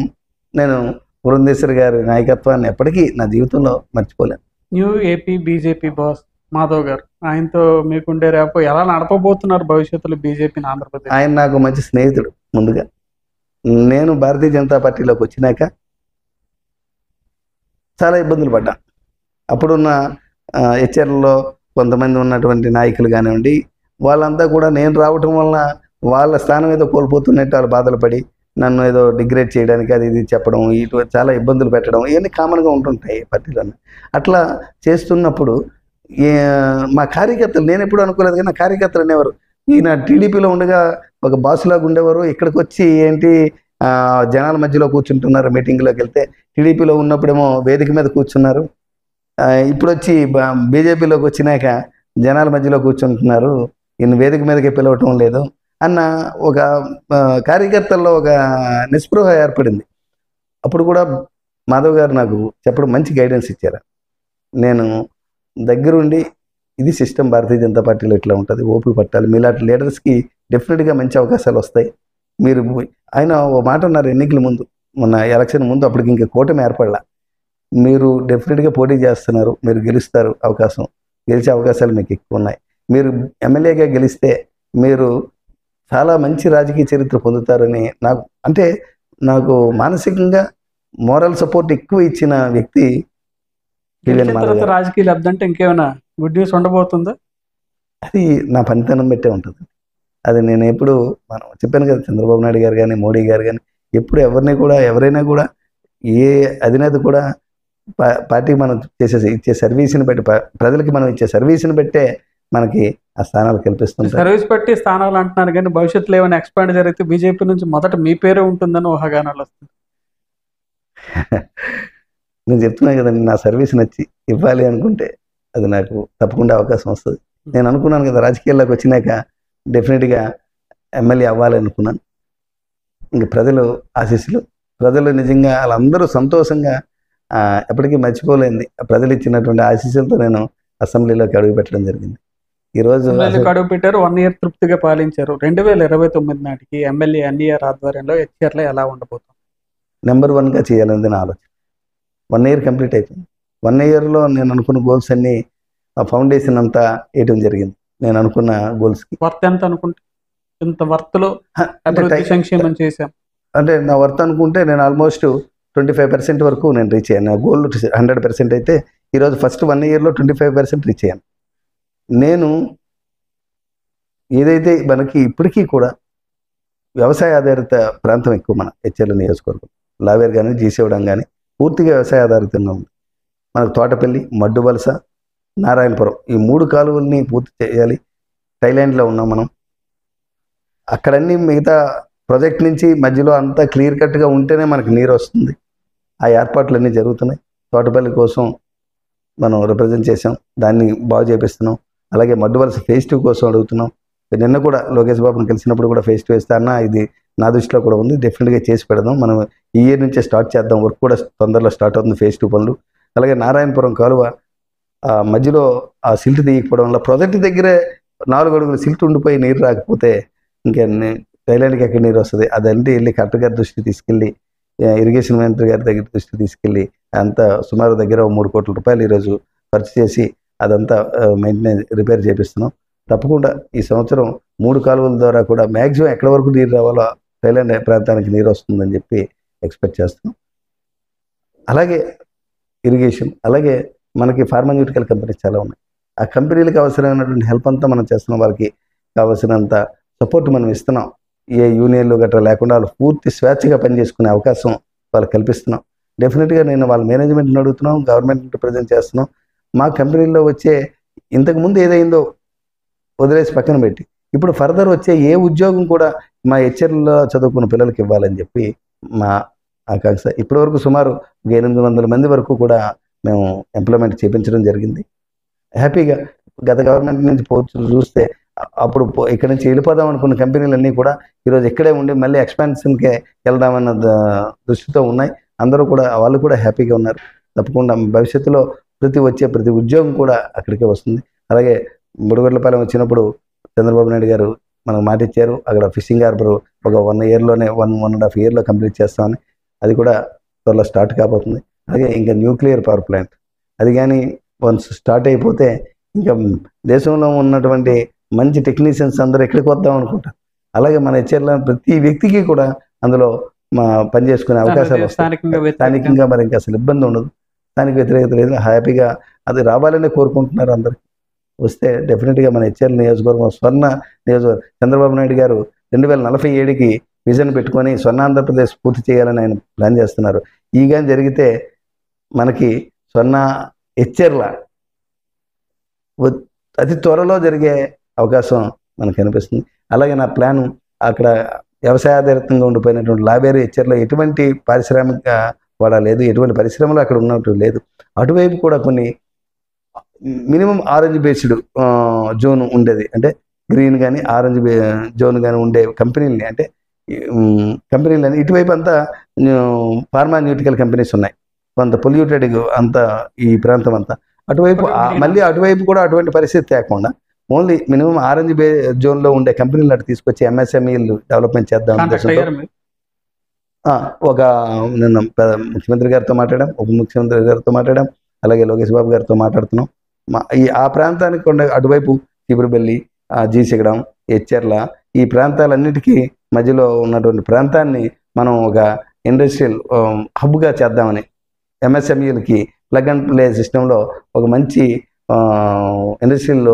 నేను పురంధేశ్వరి గారి నాయకత్వాన్ని ఎప్పటికీ నా జీవితంలో మర్చిపోలేను. New AP BJP boss Madhav గారు, ఆయనతో మీకుండే రేపు ఎలా నడపబోతున్నారు భవిష్యత్తులో బీజేపీని ఆంధ్రప్రదేశ్? ఆయన నాకు మంచి స్నేహితుడు. ముందుగా నేను భారతీయ జనతా పార్టీలోకి వచ్చినాక చాలా ఇబ్బందులు పడ్డా. అప్పుడున్న హెచ్ఆర్లో కొంతమంది ఉన్నటువంటి నాయకులు కానివ్వండి, వాళ్ళంతా కూడా నేను రావటం వలన వాళ్ళ స్థానం ఏదో కోల్పోతున్నట్టు వాళ్ళు బాధలు పడి నన్ను ఏదో డిగ్రేడ్ చేయడానికి అది ఇది చెప్పడం, ఇటు చాలా ఇబ్బందులు పెట్టడం, ఇవన్నీ కామన్గా ఉంటుంటాయి పార్టీలో. అట్లా చేస్తున్నప్పుడు మా కార్యకర్తలు, నేను ఎప్పుడు అనుకోలేదు కానీ నా కార్యకర్తలు అనేవారు, ఈయన టీడీపీలో ఉండగా ఒక బాసులాగా ఉండేవారు, ఇక్కడికి వచ్చి ఏంటి జనాల మధ్యలో కూర్చుంటున్నారు, మీటింగ్లోకి వెళ్తే టీడీపీలో ఉన్నప్పుడేమో వేదిక మీద కూర్చున్నారు, ఇప్పుడు వచ్చి బీజేపీలోకి వచ్చినాక జనాల మధ్యలో కూర్చుంటున్నారు, ఈయన వేదిక మీదకి పిలవటం లేదు అన్న ఒక కార్యకర్తల్లో ఒక నిస్పృహ ఏర్పడింది. అప్పుడు కూడా మాధవ్ గారు నాకు చెప్పడం, మంచి గైడెన్స్ ఇచ్చారు. నేను దగ్గరుండి ఇది సిస్టమ్ భారతీయ జనతా పార్టీలో ఇట్లా ఉంటుంది, ఓపిక పట్టాలి, మీలాంటి లీడర్స్కి డెఫినెట్గా మంచి అవకాశాలు వస్తాయి. మీరు ఆయన ఓ మాట అన్నారు ఎన్నికల ముందు, మొన్న ఎలక్షన్ ముందు, అప్పటికి ఇంకా కూటమి ఏర్పడలా, మీరు డెఫినెట్గా పోటీ చేస్తున్నారు, మీరు గెలుస్తారు, గెలిచే అవకాశాలు మీకు ఎక్కువ ఉన్నాయి, మీరు ఎమ్మెల్యేగా గెలిస్తే మీరు చాలా మంచి రాజకీయ చరిత్ర పొందుతారని నాకు మానసికంగా మోరల్ సపోర్ట్ ఎక్కువ ఇచ్చిన వ్యక్తి రాజకీయ లబ్ధి. అంటే ఇంకేమైనా గుడ్ న్యూస్ ఉండబోతుందా? అది నా పనితనం బట్టే ఉంటుంది. అది నేను ఎప్పుడు మనం చెప్పాను కదా, చంద్రబాబు నాయుడు గారు కానీ మోడీ గారు కానీ ఎప్పుడు ఎవరైనా కూడా ఏ అధినేత కూడా పార్టీకి మనం ఇచ్చే సర్వీస్ని బట్టి, ప్రజలకి మనం ఇచ్చే సర్వీస్ని బట్టే మనకి ఆ స్థానాలు కల్పిస్తుంటారు. సర్వీస్ బట్టి స్థానాలు అంటున్నారు కానీ భవిష్యత్తులో ఏమైనా ఎక్స్పాండ్ జరిగితే బీజేపీ నుంచి మొదట మీ పేరే ఉంటుందని ఊహాగానాలు వస్తుంది. నేను చెప్తున్నాను కదండి, నా సర్వీస్ నచ్చి ఇవ్వాలి అనుకుంటే అది నాకు తప్పకుండా అవకాశం వస్తుంది. నేను అనుకున్నాను కదా, రాజకీయాల్లోకి వచ్చినాక డెఫినెట్గా ఎమ్మెల్యే అవ్వాలి అనుకున్నాను. ఇంక ప్రజలు ఆశీస్సులు, ప్రజలు నిజంగా వాళ్ళందరూ సంతోషంగా ఎప్పటికీ మర్చిపోలేంది ప్రజలు ఇచ్చినటువంటి ఆశీస్సులతో నేను అసెంబ్లీలోకి అడుగు పెట్టడం జరిగింది. ఈరోజు అడుగు పెట్టారు, 1 year తృప్తిగా పాలించారు. 2029 నాటికి ఎమ్మెల్యే ఎన్ఈఆర్ ఆధ్వర్యంలో హెచ్ఆర్లో ఎలా ఉండబోతుంది? నెంబర్ 1గా చేయాలనేది నా ఆలోచన. 1 year కంప్లీట్ అయిపోయింది. 1 yearలో నేను అనుకున్న గోల్స్ అన్నీ, ఆ ఫౌండేషన్ అంతా వేయడం జరిగింది. నేను అనుకున్న గోల్స్కి వర్త్ ఎంత అనుకుంటే, ఇంత వర్త్లో సంక్షేమం చేశాం అంటే నా వర్త్ అనుకుంటే నేను ఆల్మోస్ట్ 25% వరకు నేను రీచ్ అయ్యాను. నా గోల్ 100% అయితే ఈరోజు ఫస్ట్ 1 ఇయర్లో 25% రీచ్ అయ్యాను. నేను ఏదైతే మనకి ఇప్పటికీ కూడా వ్యవసాయ ఆధారిత ప్రాంతం ఎక్కువ మన హెచ్ఎల్ నియోజకవర్గం. లావేర్ కానీ జీసేవడం కానీ పూర్తిగా వ్యవసాయ ఆధారితంగా ఉంది. మనకు తోటపల్లి, మడ్డువలస, నారాయణపురం ఈ 3 కాలువల్ని పూర్తి చేయాలి. థైలాండ్లో ఉన్నాం మనం. అక్కడన్నీ మిగతా ప్రాజెక్ట్ నుంచి మధ్యలో అంతా క్లియర్ కట్గా ఉంటేనే మనకు నీరు వస్తుంది. ఆ ఏర్పాట్లు అన్నీ జరుగుతున్నాయి. తోటపల్లి కోసం మనం రిప్రజెంట్ చేసాం, దాన్ని బాగు చేపిస్తున్నాం. అలాగే మడ్డువలస phase 2 కోసం అడుగుతున్నాం. నిన్న కూడా లోకేష్ బాబుని కలిసినప్పుడు కూడా phase 2 వేస్తే అన్న ఇది నా దృష్టిలో కూడా ఉంది, డెఫినెట్గా చేసి పెడదాం, మనం ఈ ఇయర్ నుంచే స్టార్ట్ చేద్దాం, వర్క్ కూడా తొందరలో స్టార్ట్ అవుతుంది phase 2 పనులు. అలాగే నారాయణపురం కాలువ మధ్యలో ఆ సిల్ట్ తీయకపోవడం వల్ల ప్రాజెక్ట్ దగ్గరే 4 అడుగులు సిల్ట్ ఉండిపోయి నీరు రాకపోతే ఇంకా థైలాండ్కి ఎక్కడ నీరు వస్తుంది? అదంతా వెళ్ళి కలెక్టర్ గారి దృష్టికి తీసుకెళ్ళి, ఇరిగేషన్ మంత్రి గారి దగ్గర దృష్టికి తీసుకెళ్ళి అంతా సుమారు దగ్గర 3 కోట్ల రూపాయలు ఈరోజు ఖర్చు చేసి అదంతా మెయింటెనెన్స్ రిపేర్ చేపిస్తున్నాం. తప్పకుండా ఈ సంవత్సరం 3 కాలువల ద్వారా కూడా మ్యాక్సిమం ఎక్కడి వరకు నీరు రావాలో థైలాండ్ ప్రాంతానికి నీరు వస్తుందని చెప్పి ఎక్స్పెక్ట్ చేస్తున్నాం. అలాగే ఇరిగేషన్, అలాగే మనకి ఫార్మాన్యూటికల్ కంపెనీస్ చాలా ఉన్నాయి. ఆ కంపెనీలకు అవసరమైనటువంటి హెల్ప్ అంతా మనం చేస్తున్నాం. వాళ్ళకి కావాల్సినంత సపోర్ట్ మనం ఇస్తున్నాం. ఏ యూనియన్లు గట్రా లేకుండా వాళ్ళు పూర్తి స్వేచ్ఛగా పనిచేసుకునే అవకాశం వాళ్ళకి కల్పిస్తున్నాం. డెఫినెట్గా నేను వాళ్ళ మేనేజ్మెంట్ని అడుగుతున్నాం, గవర్నమెంట్ రిప్రజెంట్ చేస్తున్నాం. మా కంపెనీల్లో వచ్చే ఇంతకుముందు ఏదైందో వదిలేసి పక్కన పెట్టి ఇప్పుడు ఫర్దర్ వచ్చే ఏ ఉద్యోగం కూడా మా హెచ్ఆర్లో చదువుకున్న పిల్లలకి ఇవ్వాలని చెప్పి మా ఆకాంక్ష. ఇప్పటివరకు సుమారు 800 మంది వరకు కూడా మేము ఎంప్లాయ్మెంట్ చేయించడం జరిగింది. హ్యాపీగా గత గవర్నమెంట్ నుంచి చూస్తే అప్పుడు ఇక్కడ నుంచి వెళ్ళిపోదాం అనుకున్న కంపెనీలన్నీ కూడా ఈరోజు ఇక్కడే ఉండి మళ్ళీ ఎక్స్పాన్షన్కే వెళ్దామన్న దృష్టితో ఉన్నాయి. అందరూ కూడా వాళ్ళు కూడా హ్యాపీగా ఉన్నారు. తప్పకుండా భవిష్యత్తులో ప్రతి ఉద్యోగం కూడా అక్కడికే వస్తుంది. అలాగే బుడగొడ్లపాలెం వచ్చినప్పుడు చంద్రబాబు నాయుడు గారు మనకు మాట ఇచ్చారు, అక్కడ ఫిషింగ్ హార్బర్ ఒక 1 ఇయర్లోనే 1.5 ఇయర్లో కంప్లీట్ చేస్తామని. అది కూడా త్వరలో స్టార్ట్ కాబోతుంది. అలాగే ఇంకా న్యూక్లియర్ పవర్ ప్లాంట్ అది కానీ వన్స్ స్టార్ట్ అయిపోతే ఇంకా దేశంలో ఉన్నటువంటి మంచి టెక్నీషియన్స్ అందరూ ఎక్కడికి వద్దాం అనుకుంటారు. అలాగే మన హెచ్ఆర్లో ప్రతి వ్యక్తికి కూడా అందులో పనిచేసుకునే అవకాశాలు వస్తాయి. స్థానికంగా మరి ఇంకా అసలు ఇబ్బంది ఉండదు. స్థానిక వ్యతిరేకత లేదు. హ్యాపీగా అది రావాలనే కోరుకుంటున్నారు అందరు. వస్తే డెఫినెట్గా మన హెచ్ఆర్ నియోజకవర్గం స్వర్ణ నియోజకవర్గం. చంద్రబాబు నాయుడు గారు 2047కి విజన్ పెట్టుకొని స్వర్ణ ఆంధ్రప్రదేశ్ పూర్తి చేయాలని ఆయన ప్లాన్ చేస్తున్నారు. ఈ కానీ జరిగితే మనకి స్వర్ణ హెచ్ఆర్ల అతి త్వరలో జరిగే అవకాశం మనకు కనిపిస్తుంది. అలాగే నా ప్లాను అక్కడ వ్యవసాయాధారితంగా ఉండిపోయినటువంటి లావేరు హెచ్ఆర్లో ఎటువంటి పారిశ్రామిక వాడా లేదు, ఎటువంటి పరిశ్రమలు అక్కడ ఉన్నట్టు లేదు. అటువైపు కూడా కొన్ని మినిమం ఆరెంజ్ బేస్డ్ జోన్ ఉండేది, అంటే గ్రీన్ కానీ ఆరెంజ్ జోన్ కానీ ఉండే కంపెనీలని, అంటే కంపెనీలని ఇటువైపు అంతా ఫార్మాన్యూటికల్ కంపెనీస్ ఉన్నాయి. కొంత పొల్యూటెడ్ అంతా ఈ ప్రాంతం అంతా. అటువైపు మళ్ళీ అటువైపు కూడా అటువంటి పరిస్థితి తేకుండా ఓన్లీ మినిమం ఆరెంజ్ జోన్లో ఉండే కంపెనీలు అటు తీసుకొచ్చి ఎంఎస్ఎంఈలు డెవలప్మెంట్ చేద్దాం. ఒక నిన్న ముఖ్యమంత్రి గారితో మాట్లాడాం, ఉప ముఖ్యమంత్రి గారితో మాట్లాడాం, అలాగే లోకేష్ బాబు గారితో మాట్లాడుతున్నాం. ఆ ప్రాంతానికి ఉండే అటువైపు చిబురుబెల్లి, జీసిగడం, హెచ్ఆర్ల ఈ ప్రాంతాలన్నిటికీ మధ్యలో ఉన్నటువంటి ప్రాంతాన్ని మనం ఒక ఇండస్ట్రియల్ హబ్గా చేద్దామని, ఎంఎస్ఎంఈలకి ప్లగ్ అండ్ ప్లే సిస్టంలో ఒక మంచి ఇండస్ట్రియల్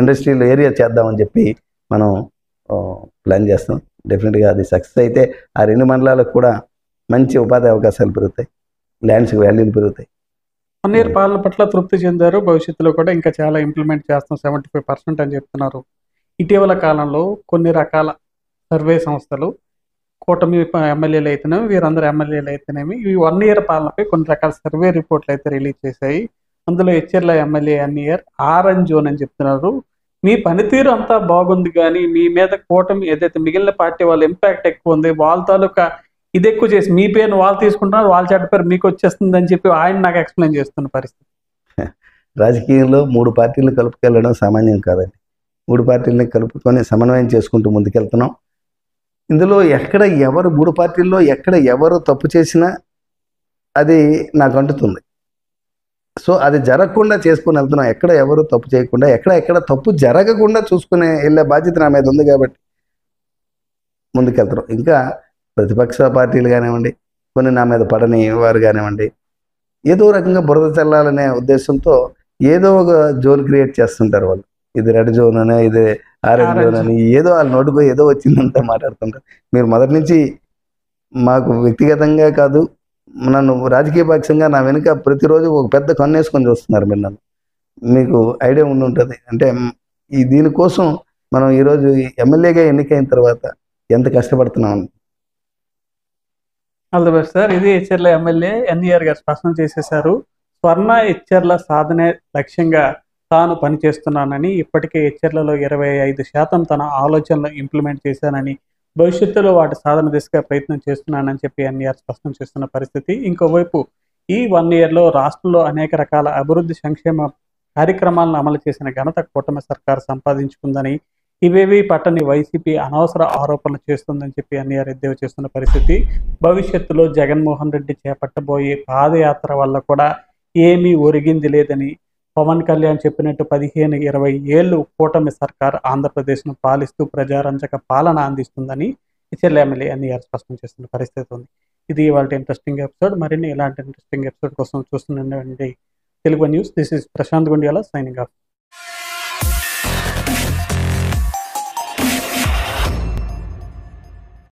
ఇండస్ట్రియల్ ఏరియా చేద్దామని చెప్పి మనం ప్లాన్ చేస్తాం. డెఫినెట్గా అది సక్సెస్ అయితే ఆ 2 మండలాలకు కూడా మంచి ఉపాధి అవకాశాలు పెరుగుతాయి, ల్యాండ్స్కి వాల్యూలు పెరుగుతాయి. 1 ఇయర్ పాలన పట్ల తృప్తి చెందారు. భవిష్యత్తులో కూడా ఇంకా చాలా ఇంప్లిమెంట్ చేస్తాం 75% అని చెప్తున్నారు. ఇటీవల కాలంలో కొన్ని రకాల సర్వే సంస్థలు కూటమి ఎమ్మెల్యేలు అయితేనేమి, వీరందరూ ఎమ్మెల్యేలు అయితేనేమి, ఈ 1 ఇయర్ పాలనపై కొన్ని రకాల సర్వే రిపోర్ట్లు అయితే రిలీజ్ చేశాయి. అందులో హెచ్ఆర్ల ఎమ్మెల్యే 1 ఇయర్ ఆరెంజ్ జోన్ అని చెప్తున్నారు. మీ పనితీరు అంతా బాగుంది, కానీ మీ మీద కూటమి ఏదైతే మిగిలిన పార్టీ వాళ్ళ ఇంపాక్ట్ ఎక్కువ ఉంది, వాళ్ళ తాలూకా ఇది ఎక్కువ చేసి మీ పేరును వాళ్ళు తీసుకుంటున్నారు, వాళ్ళ చెడ్డ పేరు మీకు వచ్చేస్తుంది అని చెప్పి ఆయన నాకు ఎక్స్ప్లెయిన్ చేస్తున్న పరిస్థితి. రాజకీయంలో 3 పార్టీలు కలుపుకెళ్ళడం సామాన్యం కాదండి. 3 పార్టీలని కలుపుకొని సమన్వయం చేసుకుంటూ ముందుకెళ్తున్నాం. ఇందులో ఎక్కడ ఎవరు 3 పార్టీల్లో ఎక్కడ ఎవరు తప్పు చేసినా అది నాకు అంటుతుంది. సో అది జరగకుండా చేసుకుని వెళ్తున్నాం. ఎక్కడ ఎవరు తప్పు చేయకుండా, ఎక్కడ తప్పు జరగకుండా చూసుకునే వెళ్ళే బాధ్యత నా మీద ఉంది కాబట్టి ముందుకెళ్తున్నాం. ఇంకా ప్రతిపక్ష పార్టీలు కానివ్వండి, కొన్ని నా మీద పడని వారు కానివ్వండి, ఏదో రకంగా బురద చల్లాలనే ఉద్దేశంతో ఏదో ఒక జోన్ క్రియేట్ చేస్తుంటారు వాళ్ళు. ఇది రెడ్ జోన్ అని, ఇది ఆరెంజ్ జోన్ అని, ఏదో వాళ్ళ నోటికి ఏదో వచ్చిందంతా మాట్లాడుతుంటారు. మీరు మొదటి నుంచి మాకు వ్యక్తిగతంగా కాదు, నన్ను రాజకీయ పక్షంగా నా వెనుక ప్రతిరోజు ఒక పెద్ద కన్నేసుకొని చూస్తున్నారు మీరు నన్ను. మీకు ఐడియా ఉండి ఉంటుంది. అంటే ఈ దీనికోసం మనం ఈరోజు ఎమ్మెల్యేగా ఎన్నికైన తర్వాత ఎంత కష్టపడుతున్నాం. All the best sir. ఇది ఎచ్చెర్ల ఎమ్మెల్యే ఎన్ఈఆర్ గారు స్పష్టం చేసేశారు. స్వర్ణ ఎచ్చెర్ల సాధనే లక్ష్యంగా తాను పనిచేస్తున్నానని, ఇప్పటికే ఎచ్చెర్లలో 25% తన ఆలోచనలు ఇంప్లిమెంట్ చేశానని, భవిష్యత్తులో వాటి సాధన దిశగా ప్రయత్నం చేస్తున్నానని చెప్పి ఎన్ఈఆర్ స్పష్టం చేస్తున్న పరిస్థితి. ఇంకోవైపు ఈ 1 ఇయర్లో రాష్ట్రంలో అనేక రకాల అభివృద్ధి సంక్షేమ కార్యక్రమాలను అమలు చేసిన ఘనత కూటమి సర్కారు సంపాదించుకుందని, ఇవేవి పట్టని వైసీపీ అనవసర ఆరోపణలు చేస్తుందని చెప్పి ఎన్ఈఆర్ ఎద్దేవా చేస్తున్న పరిస్థితి. భవిష్యత్తులో జగన్మోహన్ రెడ్డి చేపట్టబోయే పాదయాత్ర వల్ల కూడా ఏమీ ఒరిగింది లేదని, పవన్ కళ్యాణ్ చెప్పినట్టు 15-20 ఏళ్లు కూటమి సర్కార్ ఆంధ్రప్రదేశ్ను పాలిస్తూ ప్రజారంజక పాలన అందిస్తుందని ఎచ్చెర్ల ఎమ్మెల్యే ఎన్ఈఆర్ స్పష్టం చేస్తున్న పరిస్థితి ఉంది. ఇది ఇవాళ ఇంట్రెస్టింగ్ ఎపిసోడ్. మరిన్ని ఇలాంటి ఇంట్రెస్టింగ్ ఎపిసోడ్ కోసం చూస్తుండండి Telugu news. This is Prashant Gundiyala signing of.